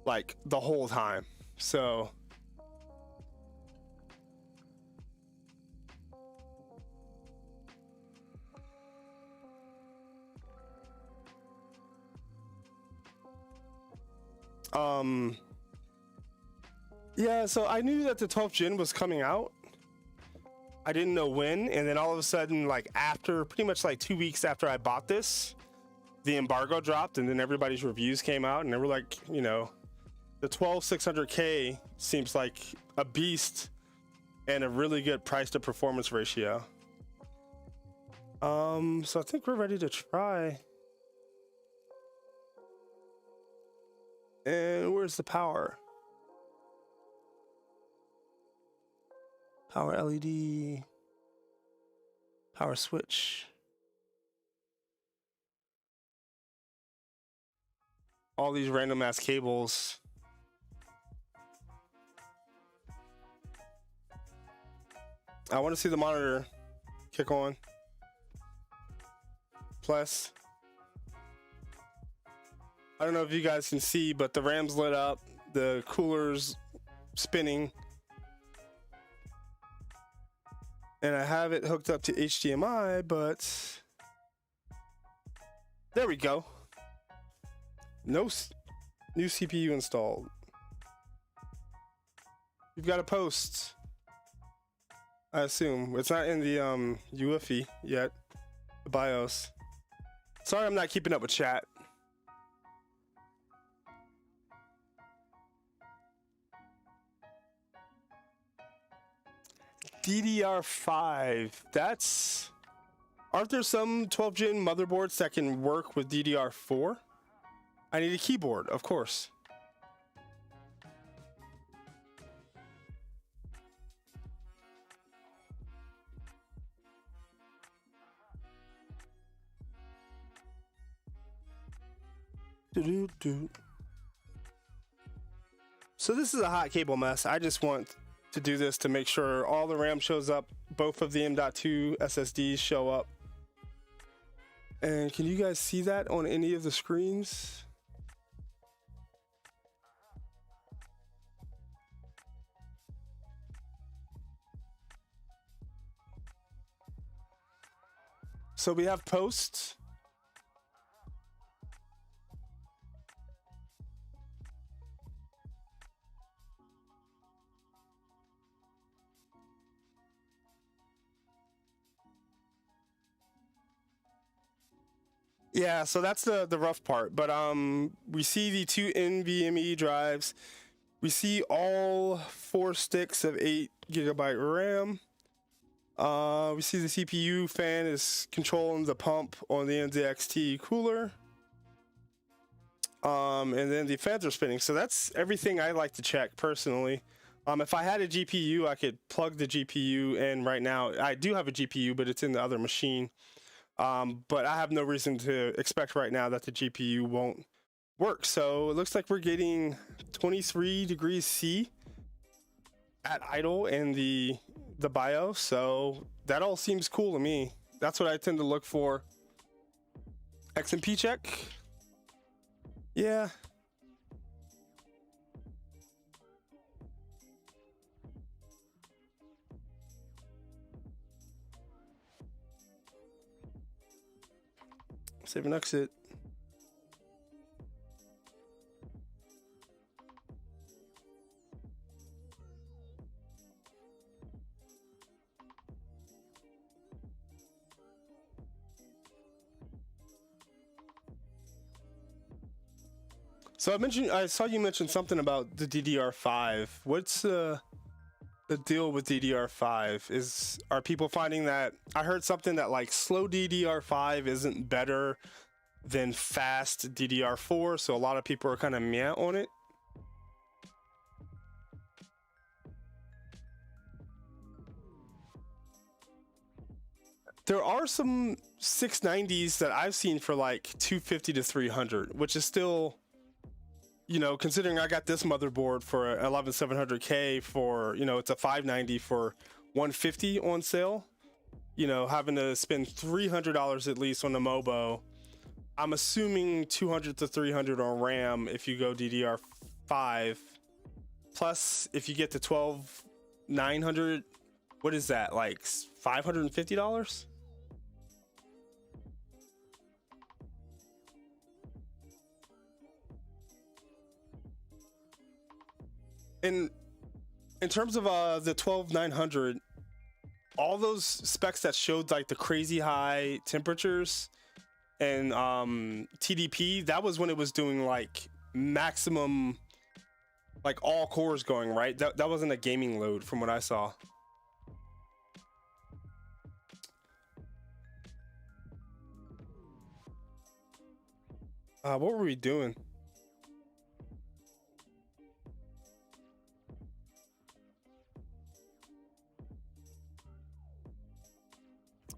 like the whole time. So yeah, so I knew that the 12th gen was coming out. I didn't know when, and then all of a sudden, like after pretty much like 2 weeks after I bought this, the embargo dropped, and then everybody's reviews came out, and they were like, you know, the 12600K seems like a beast and a really good price to performance ratio. So I think we're ready to try. And where's the power? Power LED, power switch. All these random ass cables. I want to see the monitor kick on. Plus, I don't know if you guys can see, but the RAM's lit up, the cooler's spinning. And I have it hooked up to HDMI, but there we go. No new CPU installed. You've got a post, I assume. It's not in the UEFI yet, the BIOS. Sorry, I'm not keeping up with chat. DDR5, that's... Aren't there some 12th gen motherboards that can work with DDR4? I need a keyboard, of course. So this is a hot cable mess. I just want to do this to make sure all the RAM shows up, both of the M.2 SSDs show up. And can you guys see that on any of the screens? So we have posts. Yeah, so that's the rough part, but we see the two NVMe drives. We see all 4 sticks of 8GB RAM. We see the CPU fan is controlling the pump on the NZXT cooler. And then the fans are spinning. So that's everything I like to check personally. If I had a GPU, I could plug the GPU in right now. I do have a GPU, but it's in the other machine. But I have no reason to expect right now that the GPU won't work. So it looks like we're getting 23 degrees C at idle in the BIOS. So that all seems cool to me. That's what I tend to look for. XMP check. Yeah. Save and exit. So I saw you mention something about the DDR5. What's the deal with DDR5 is, are people finding that, I heard something that like slow DDR5 isn't better than fast DDR4, so a lot of people are kind of meh on it. There are some 690s that I've seen for like 250 to 300, which is still, you know, considering I got this motherboard for 11700K for, you know, it's a 590 for 150 on sale, you know, having to spend $300 at least on the Mobo. I'm assuming 200 to 300 on RAM if you go DDR5. Plus, if you get to 12900, what is that, like $550? In terms of the 12900, all those specs that showed like the crazy high temperatures and TDP, that was when it was doing like maximum, like all cores going, right? That wasn't a gaming load from what I saw. What were we doing?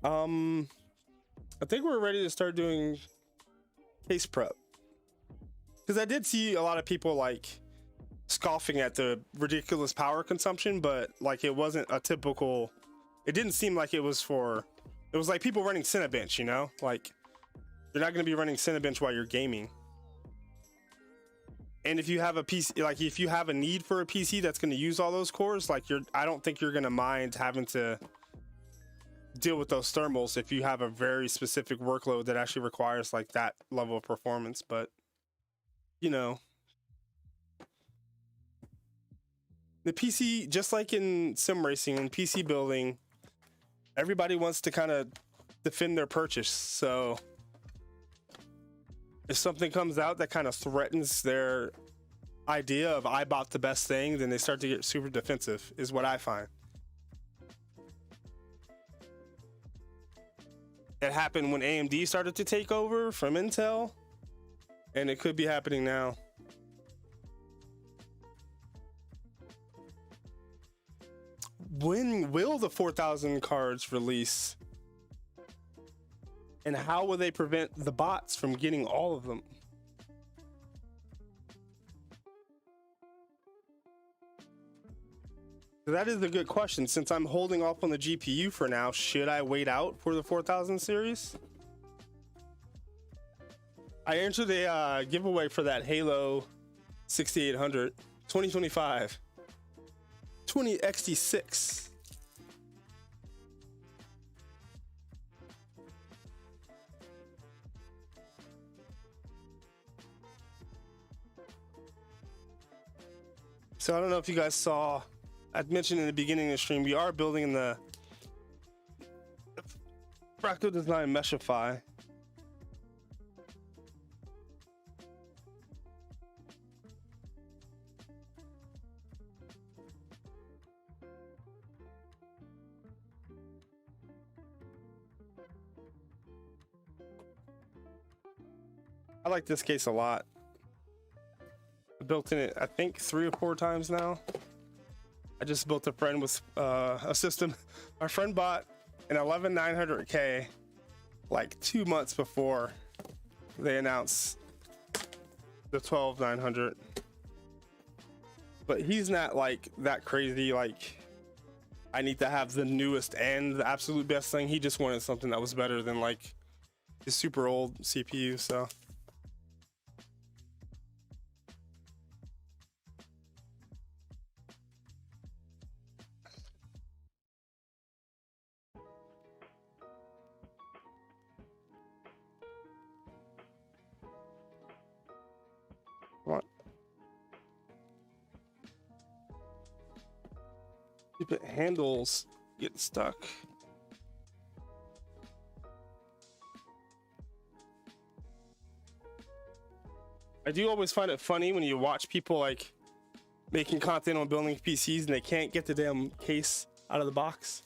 I think we're ready to start doing case prep, because I did see a lot of people like scoffing at the ridiculous power consumption, but like it wasn't a typical, it didn't seem like it was for, it was like people running Cinebench, you know, like you're not going to be running Cinebench while you're gaming. And if you have a PC, like if you have a need for a PC that's going to use all those cores, like I don't think you're going to mind having to deal with those thermals if you have a very specific workload that actually requires like that level of performance. But you know, the PC, just like in sim racing and PC building, everybody wants to kind of defend their purchase. So if something comes out that kind of threatens their idea of I bought the best thing, then they start to get super defensive, is what I find. It happened when AMD started to take over from Intel, and it could be happening now. When will the 4000 cards release? And how will they prevent the bots from getting all of them? That is a good question. Since I'm holding off on the GPU for now, should I wait out for the 4000 series? I entered a giveaway for that Halo 6800 2025 20XT6. So I don't know if you guys saw, I mentioned in the beginning of the stream, we are building in the Fractal Design Meshify. I like this case a lot. I built in it, I think 3 or 4 times now. I just built a friend with a system. Our friend bought an 11900K like 2 months before they announced the 12900. But he's not like that crazy, like I need to have the newest and the absolute best thing. He just wanted something that was better than like his super old CPU, so. What? If it handles get stuck. I do always find it funny when you watch people like making content on building PCs and they can't get the damn case out of the box.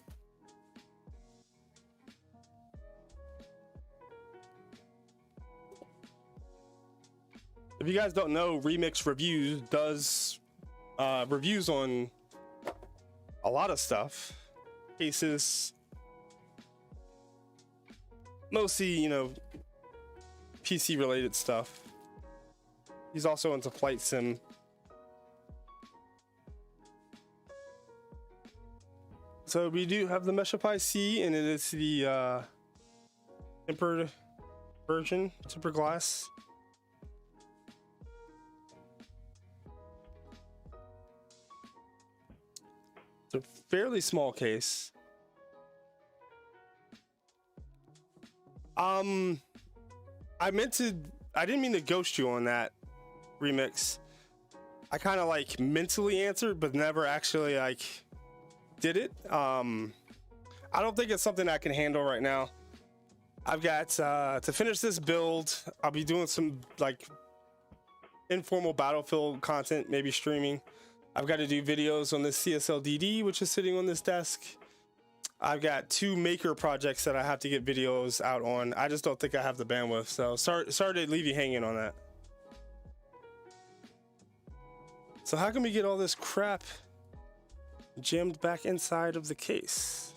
If you guys don't know, Remix Reviews does reviews on a lot of stuff, cases, mostly, you know, PC related stuff. He's also into flight sim. So we do have the Meshify C, and it is the tempered version, tempered glass. It's a fairly small case. I didn't mean to ghost you on that, Remix. I kind of like mentally answered, but never actually like did it. I don't think it's something I can handle right now. I've got to finish this build. I'll be doing some like informal Battlefield content, maybe streaming. I've got to do videos on this CSL DD, which is sitting on this desk. I've got 2 maker projects that I have to get videos out on. I just don't think I have the bandwidth, so sorry to leave you hanging on that. So how can we get all this crap jammed back inside of the case?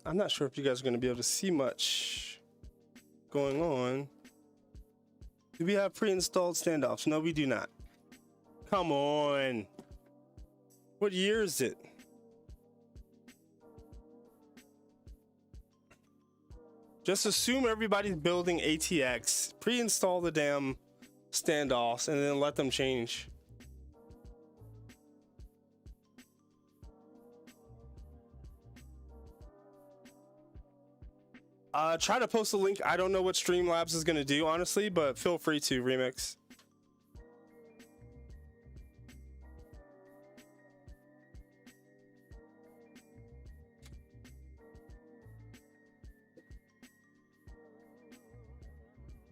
I'm not sure if you guys are going to be able to see much going on. Do we have pre-installed standoffs? No, we do not. Come on. What year is it? Just assume everybody's building ATX, pre-install the damn standoffs, and then let them change. Try to post a link. I don't know what Streamlabs is going to do, honestly, but feel free to, Remix.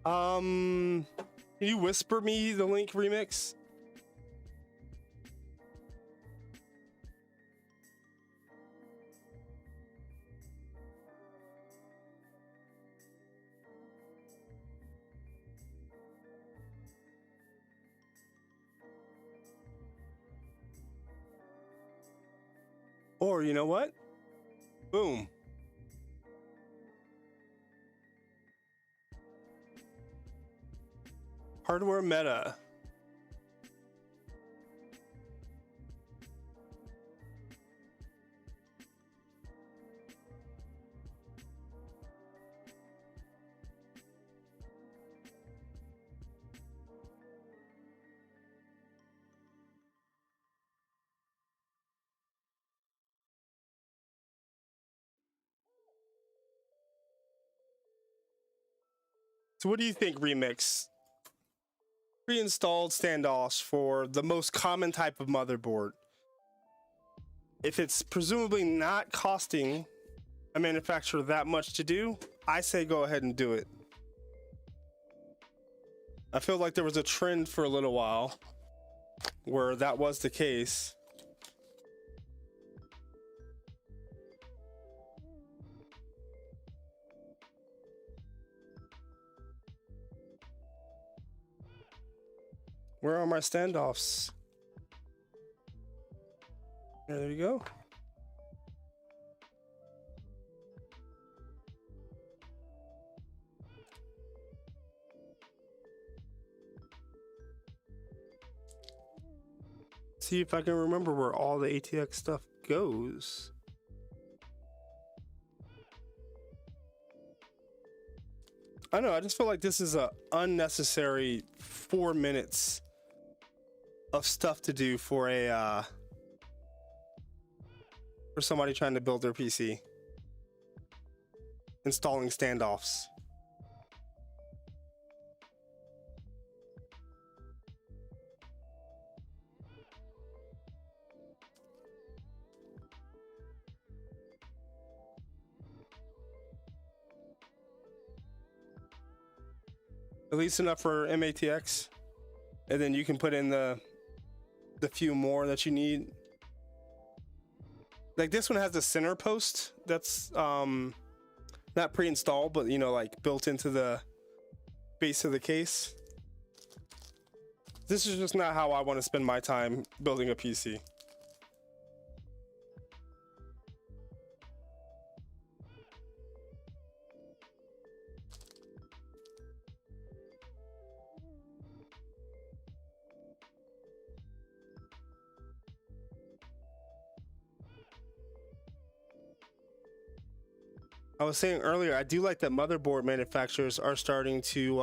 Can you whisper me the link, Remix? Or you know what? Boom. Hardware meta. So what do you think, Remix? Pre-installed standoffs for the most common type of motherboard. If it's presumably not costing a manufacturer that much to do, I say go ahead and do it. I feel like there was a trend for a little while where that was the case. Where are my standoffs? There you go. See if I can remember where all the ATX stuff goes. I don't know, I just feel like this is a unnecessary 4 minutes of stuff to do for a for somebody trying to build their PC. Installing standoffs. At least enough for MATX, and then you can put in the few more that you need. Like this one has a center post that's not pre-installed, but you know, like built into the base of the case. This is just not how I want to spend my time building a PC. I was saying earlier, I do like that motherboard manufacturers are starting to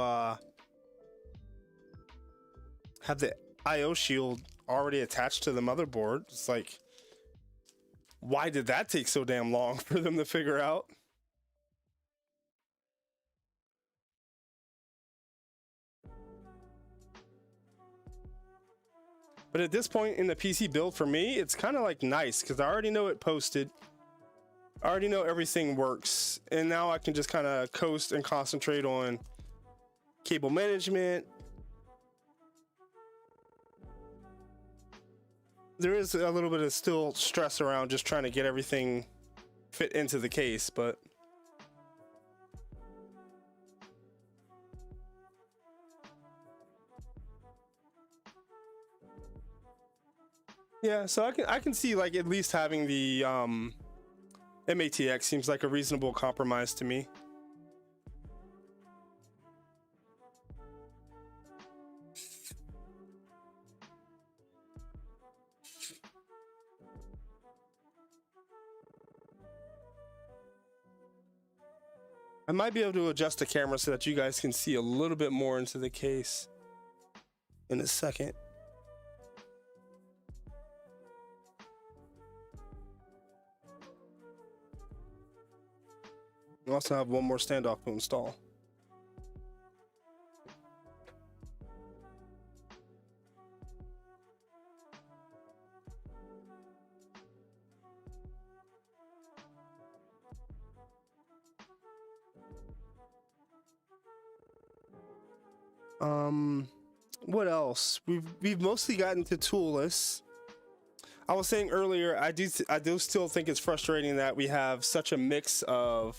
have the IO shield already attached to the motherboard. It's like, why did that take so damn long for them to figure out? But at this point in the PC build for me, it's kind of like nice because I already know it posted. I already know everything works, and now I can just kind of coast and concentrate on cable management. There is a little bit of still stress around just trying to get everything fit into the case, but yeah, so I can see like at least having the MATX seems like a reasonable compromise to me. I might be able to adjust the camera so that you guys can see a little bit more into the case in a second. I also have one more standoff to install. What else? We've mostly gotten to tool lists. I was saying earlier, I do still think it's frustrating that we have such a mix of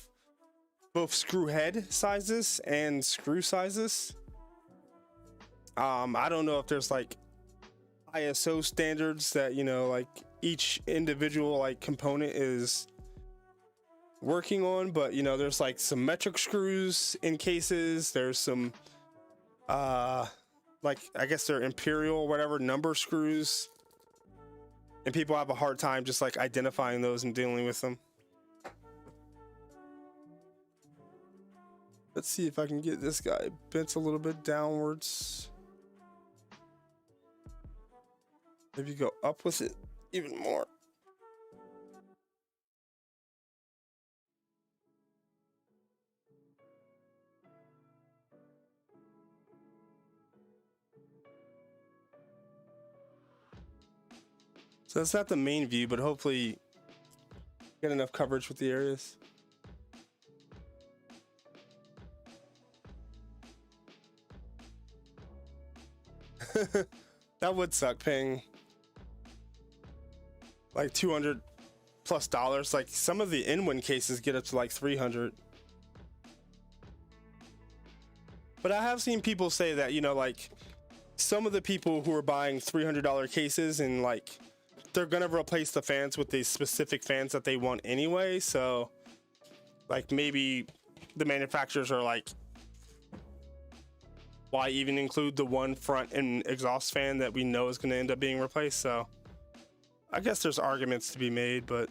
both screw head sizes and screw sizes. I don't know if there's like ISO standards that, you know, like each individual like component is working on, but you know, there's like some metric screws in cases. There's some like I guess they're imperial or whatever number screws, and people have a hard time just like identifying those and dealing with them. Let's see if I can get this guy bent a little bit downwards. Maybe go up with it even more. So that's not the main view, but hopefully get enough coverage with the areas. That would suck, paying like $200+ like some of the in-win cases get up to like 300. But I have seen people say that, you know, like some of the people who are buying $300 cases and like they're gonna replace the fans with these specific fans that they want anyway, so like maybe the manufacturers are like, why even include the one front and exhaust fan that we know is going to end up being replaced? So I guess there's arguments to be made, but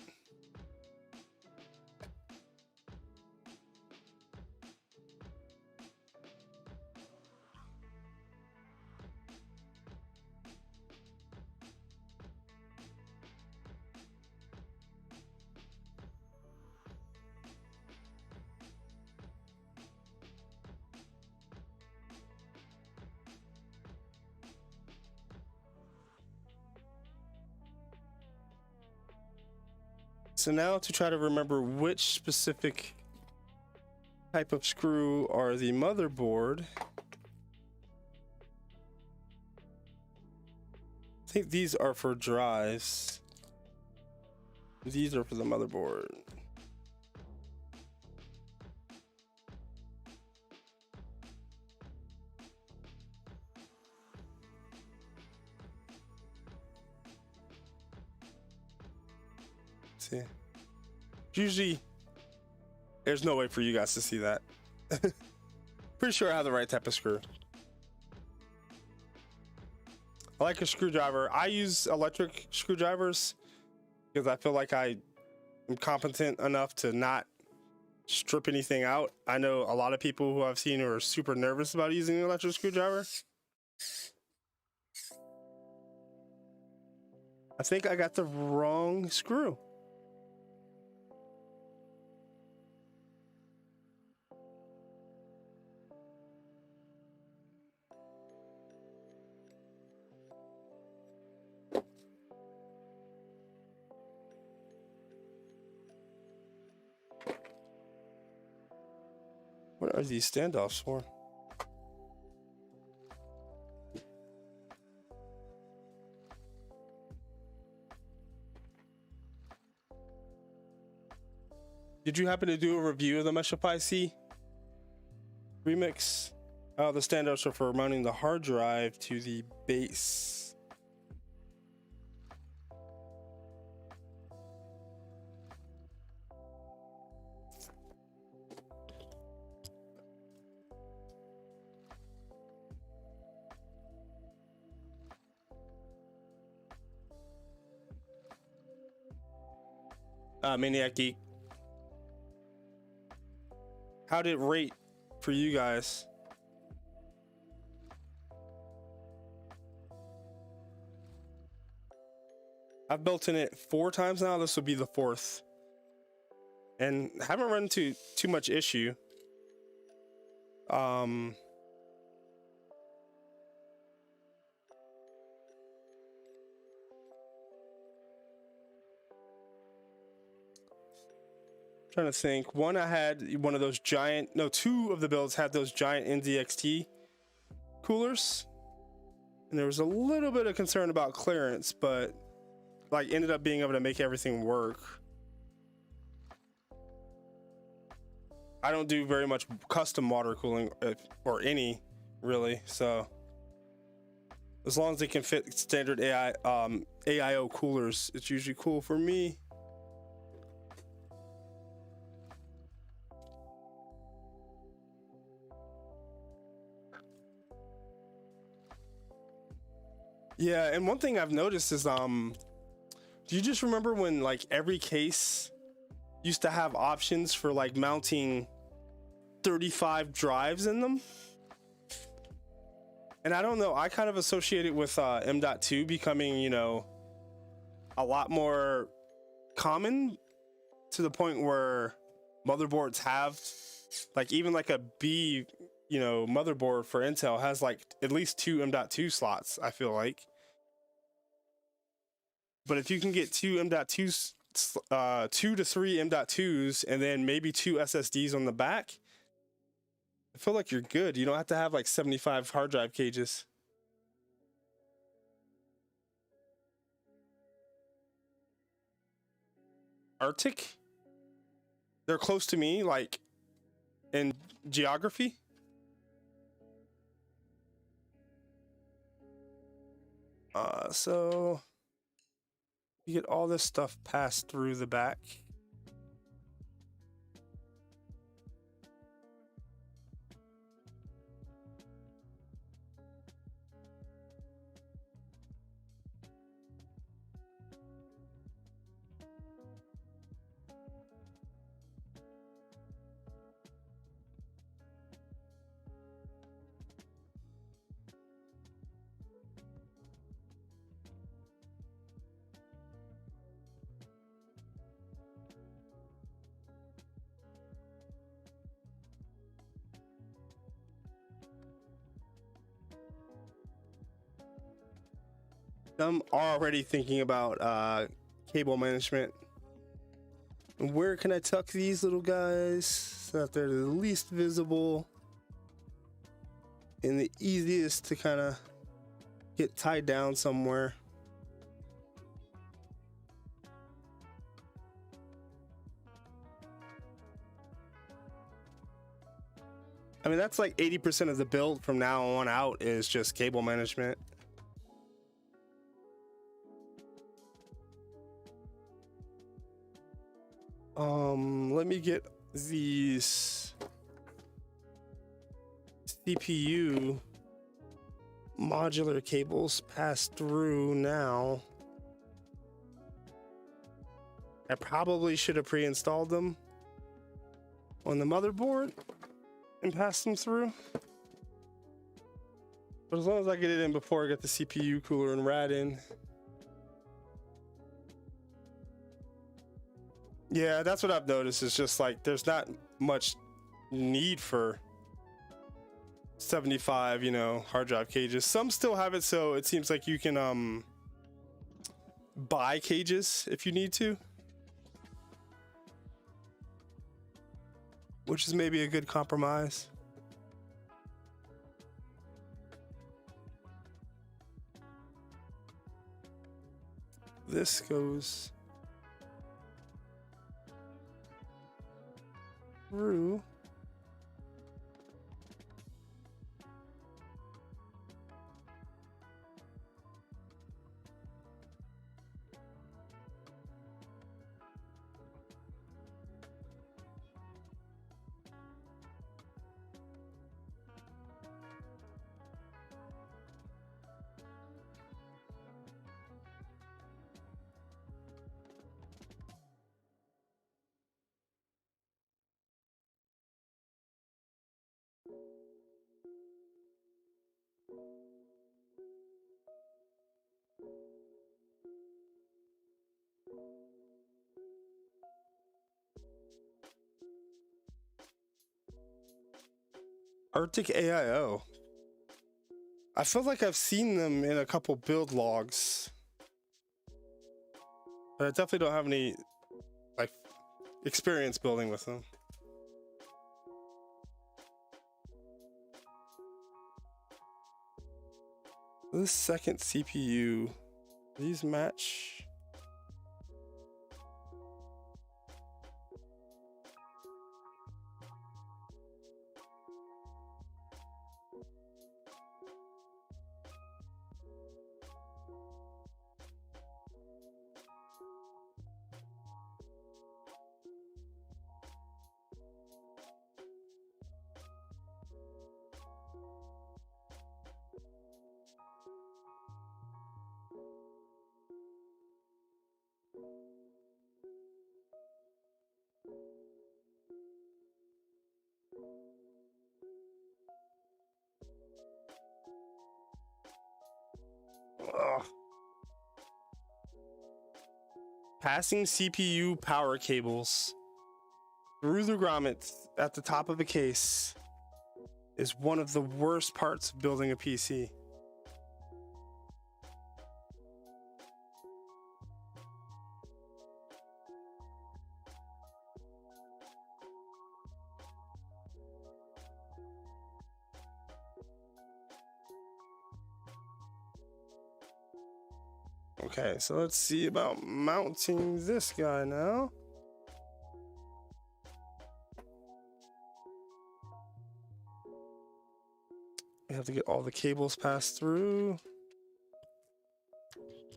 So now to try to remember which specific type of screw are the motherboard. I think these are for drives. These are for the motherboard. See, usually there's no way for you guys to see that. Pretty sure I have the right type of screw. I like a screwdriver. I use electric screwdrivers because I feel like I am competent enough to not strip anything out. I know a lot of people who I've seen who are super nervous about using an electric screwdriver. I think I got the wrong screw. What are these standoffs for? Did you happen to do a review of the Meshify C remix? Oh, the standoffs are for mounting the hard drive to the base. Maniac Geek. How did it rate for you guys? I've built in it 4 times now. This will be the 4th. And haven't run into too much issue. Trying to think. One, I had one of those giant, no, 2 of the builds had those giant NZXT coolers, and there was a little bit of concern about clearance, but like ended up being able to make everything work. I don't do very much custom water cooling or any really, so as long as they can fit standard AIO coolers, it's usually cool for me. Yeah, and one thing I've noticed is do you just remember when like every case used to have options for like mounting 35 drives in them? And I don't know, I kind of associate it with M.2 becoming, you know, a lot more common to the point where motherboards have like even like a B, you know, motherboard for Intel has like at least 2 M.2 slots, I feel like. But if you can get 2 M.2s, 2 to 3 M.2s, and then maybe 2 SSDs on the back, I feel like you're good. You don't have to have like 75 hard drive cages. Arctic? They're close to me, like in geography. So you get all this stuff passed through the back. I'm already thinking about cable management. And where can I tuck these little guys so that they're the least visible and the easiest to kind of get tied down somewhere? I mean, that's like 80% of the build from now on out is just cable management. Let me get these CPU modular cables passed through now. I probably should have pre-installed them on the motherboard and pass them through. But as long as I get it in before I get the CPU cooler and rad in. Yeah, that's what I've noticed. It's just like there's not much need for 75, you know, hard drive cages. Some still have it, so it seems like you can buy cages if you need to, which is maybe a good compromise. This goes through. Arctic AIO. I feel like I've seen them in a couple build logs, but I definitely don't have any like experience building with them. This second CPU, these match. Ugh. Passing CPU power cables through the grommets at the top of a case is one of the worst parts of building a PC. Okay, so let's see about mounting this guy now. We have to get all the cables passed through.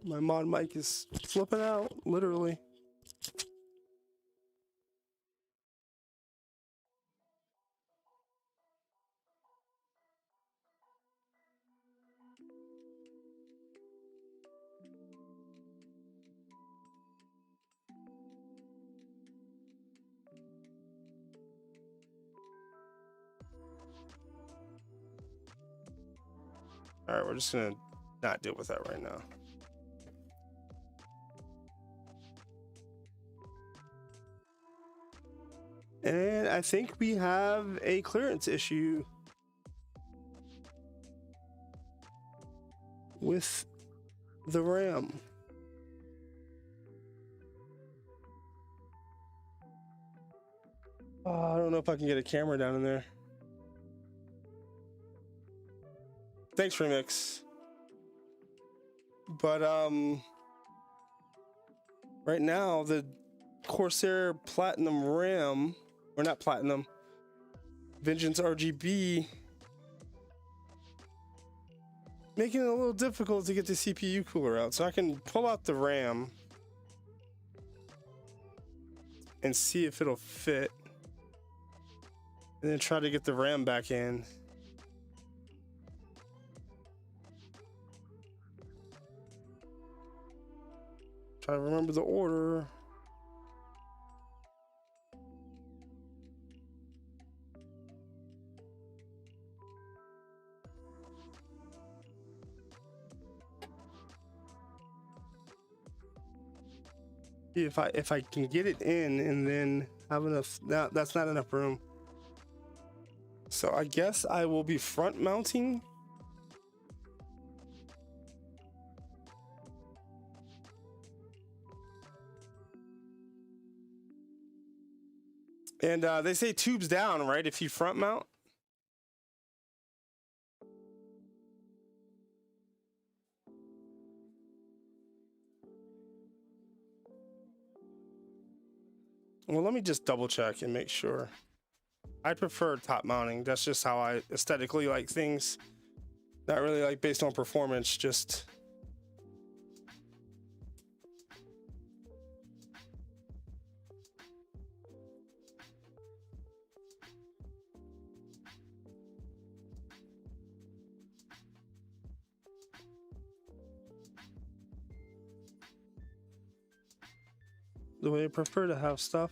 My mod mic is flipping out, literally. All right, we're just gonna not deal with that right now. And I think we have a clearance issue with the RAM. I don't know if I can get a camera down in there. Thanks, Remix. But right now the Corsair Platinum RAM, or not Platinum, Vengeance RGB, making it a little difficult to get the CPU cooler out. So I can pull out the RAM and see if it'll fit, and then try to get the RAM back in. Try to remember the order. If I can get it in and then have enough, that's not enough room. So I guess I will be front mounting. And they say tubes down, right? If you front mount. Well, let me just double check and make sure. I prefer top mounting. That's just how I aesthetically like things. Not really like based on performance, just the way I prefer to have stuff.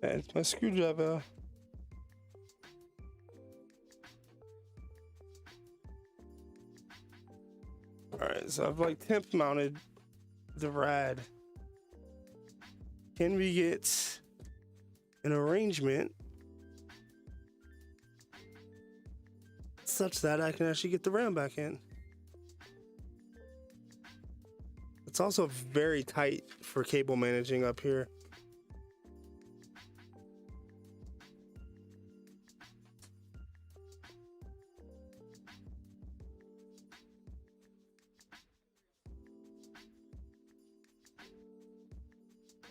And my screwdriver. Alright, so I've like temp mounted the rad. Can we get an arrangement such that I can actually get the RAM back in? It's also very tight for cable managing up here.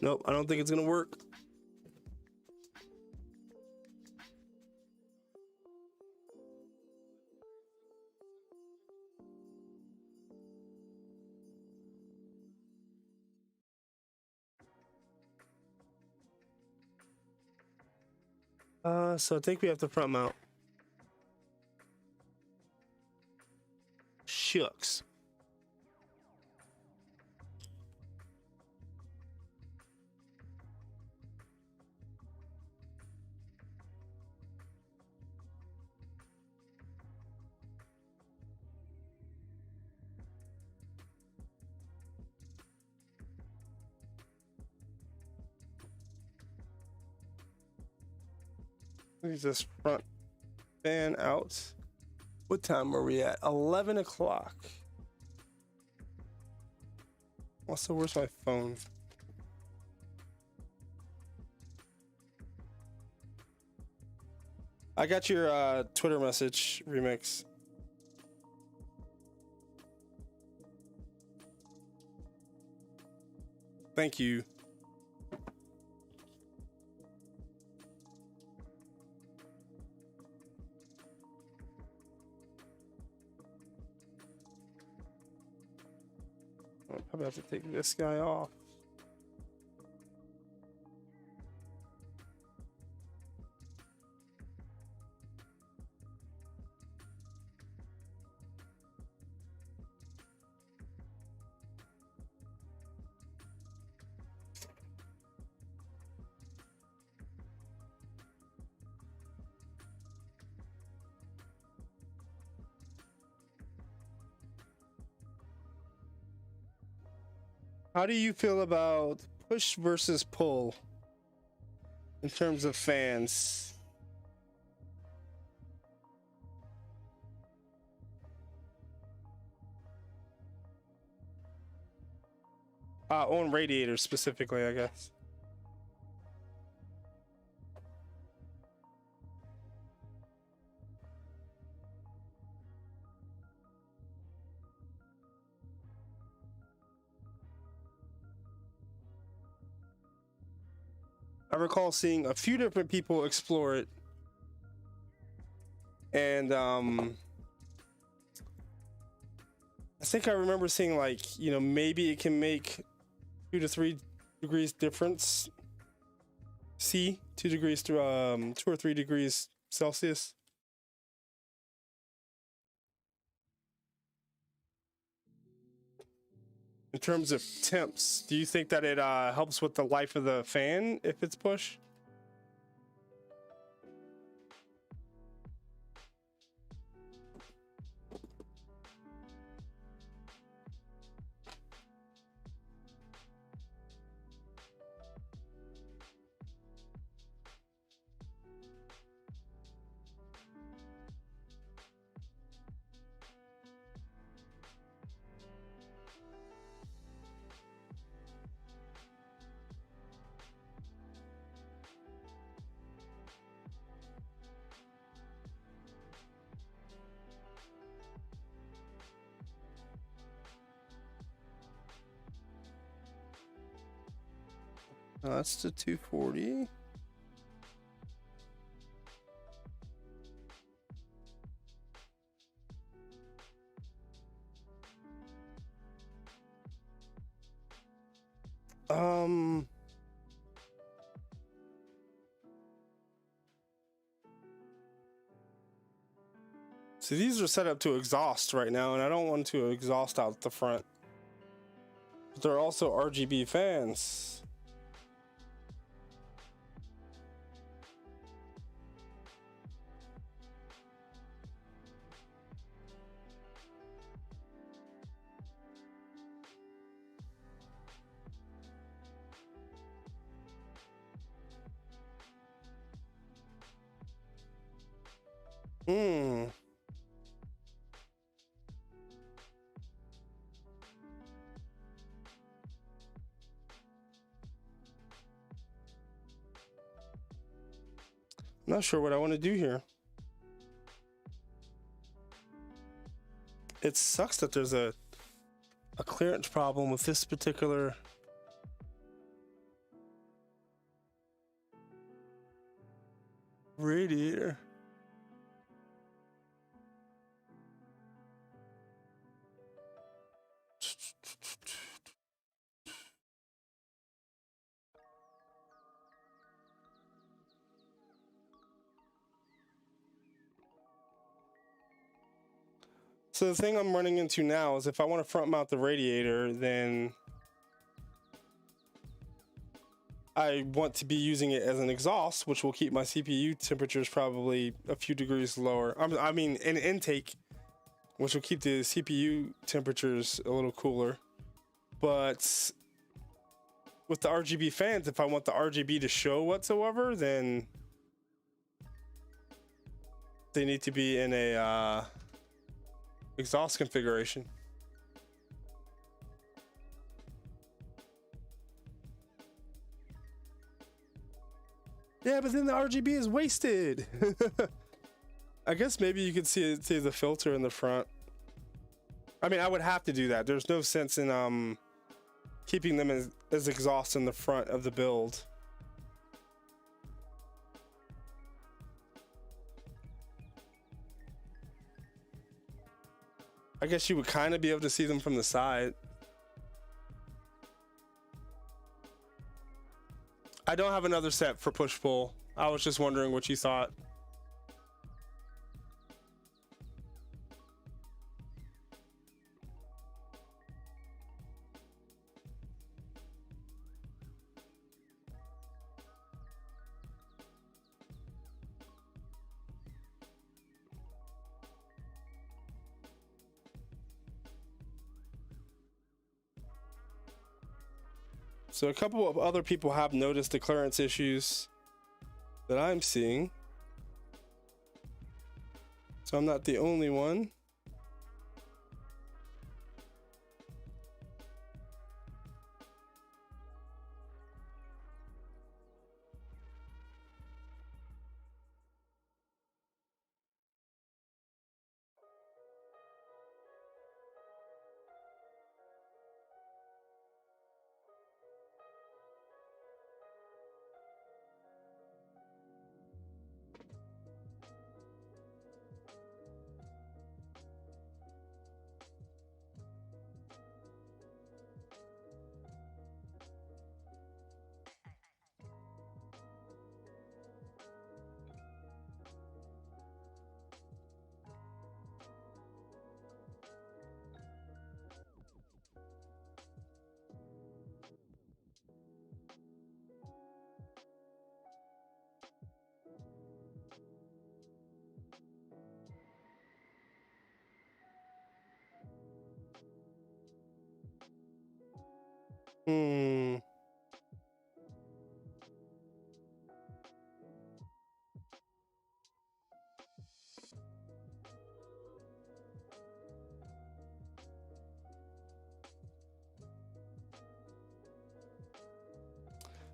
Nope, I don't think it's gonna work. So I think we have to front mount. Shucks. Leave this front fan out. What time are we at? 11 o'clock. Also, where's my phone? I got your Twitter message, Remix. Thank you. I'll probably have to take this guy off. How do you feel about push versus pull in terms of fans? On radiators specifically, I guess. I recall seeing a few different people explore it, and I think I remember seeing, like, you know, maybe it can make 2 to 3 degrees difference. 2 degrees to 2 or 3 degrees Celsius. In terms of temps, do you think that it helps with the life of the fan if it's push? That's the 240. So these are set up to exhaust right now, and I don't want to exhaust out the front. But they're also RGB fans. Not sure what I want to do here. It sucks that there's a clearance problem with this particular radiator. So the thing I'm running into now is if I want to front mount the radiator, then I want to be using it as an exhaust, which will keep my CPU temperatures probably a few degrees lower. I mean, an intake, which will keep the CPU temperatures a little cooler. But with the RGB fans, if I want the RGB to show whatsoever, then they need to be in a exhaust configuration. Yeah, but then the RGB is wasted. I guess maybe you could see the filter in the front. I mean, I would have to do that. There's no sense in keeping them as exhaust in the front of the build. I guess you would kind of be able to see them from the side. I don't have another set for push-pull. I was just wondering what you thought. So a couple of other people have noticed the clearance issues that I'm seeing. So I'm not the only one.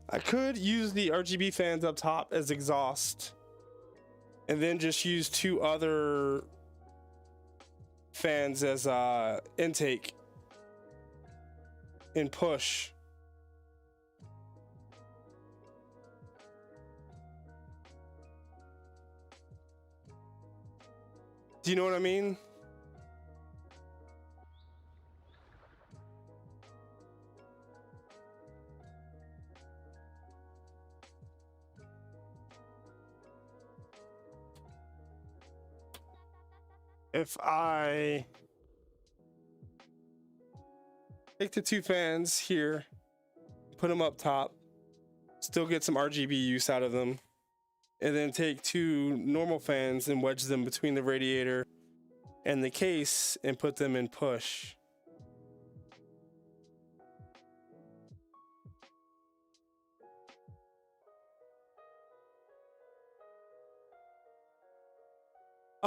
I could use the RGB fans up top as exhaust and then just use two other fans as intake and push. Do you know what I mean? If I take the two fans here, put them up top, still get some RGB use out of them, and then take two normal fans and wedge them between the radiator and the case and put them in push.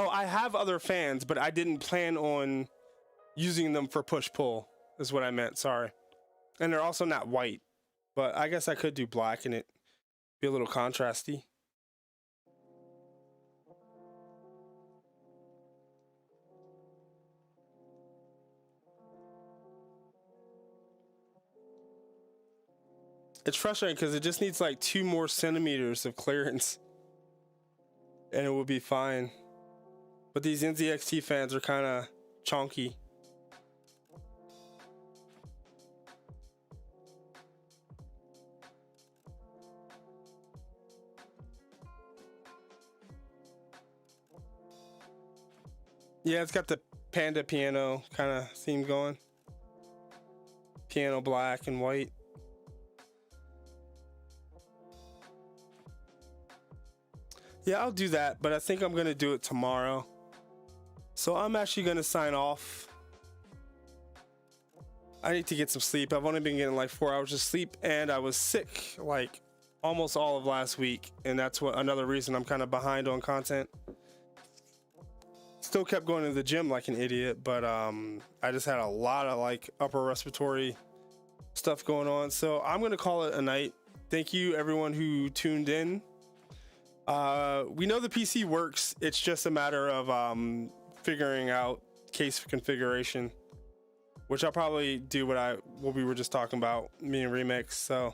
Oh, I have other fans, but I didn't plan on using them for push-pull, is what I meant, sorry. And they're also not white, but I guess I could do black and it be a little contrasty. It's frustrating because it just needs like 2 more centimeters of clearance and it will be fine. But these NZXT fans are kind of chonky. Yeah, it's got the panda piano kind of theme going. Piano black and white. Yeah, I'll do that, but I think I'm gonna do it tomorrow. So I'm actually gonna sign off. I need to get some sleep. I've only been getting like 4 hours of sleep and I was sick like almost all of last week. And that's what another reason I'm kind of behind on content. Still kept going to the gym like an idiot, but I just had a lot of like upper respiratory stuff going on. So I'm gonna call it a night. Thank you everyone who tuned in. We know the PC works. It's just a matter of figuring out case configuration, which I'll probably do what we were just talking about, me and Remix. So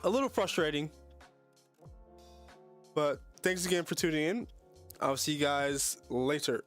a little frustrating, but thanks again for tuning in. I'll see you guys later.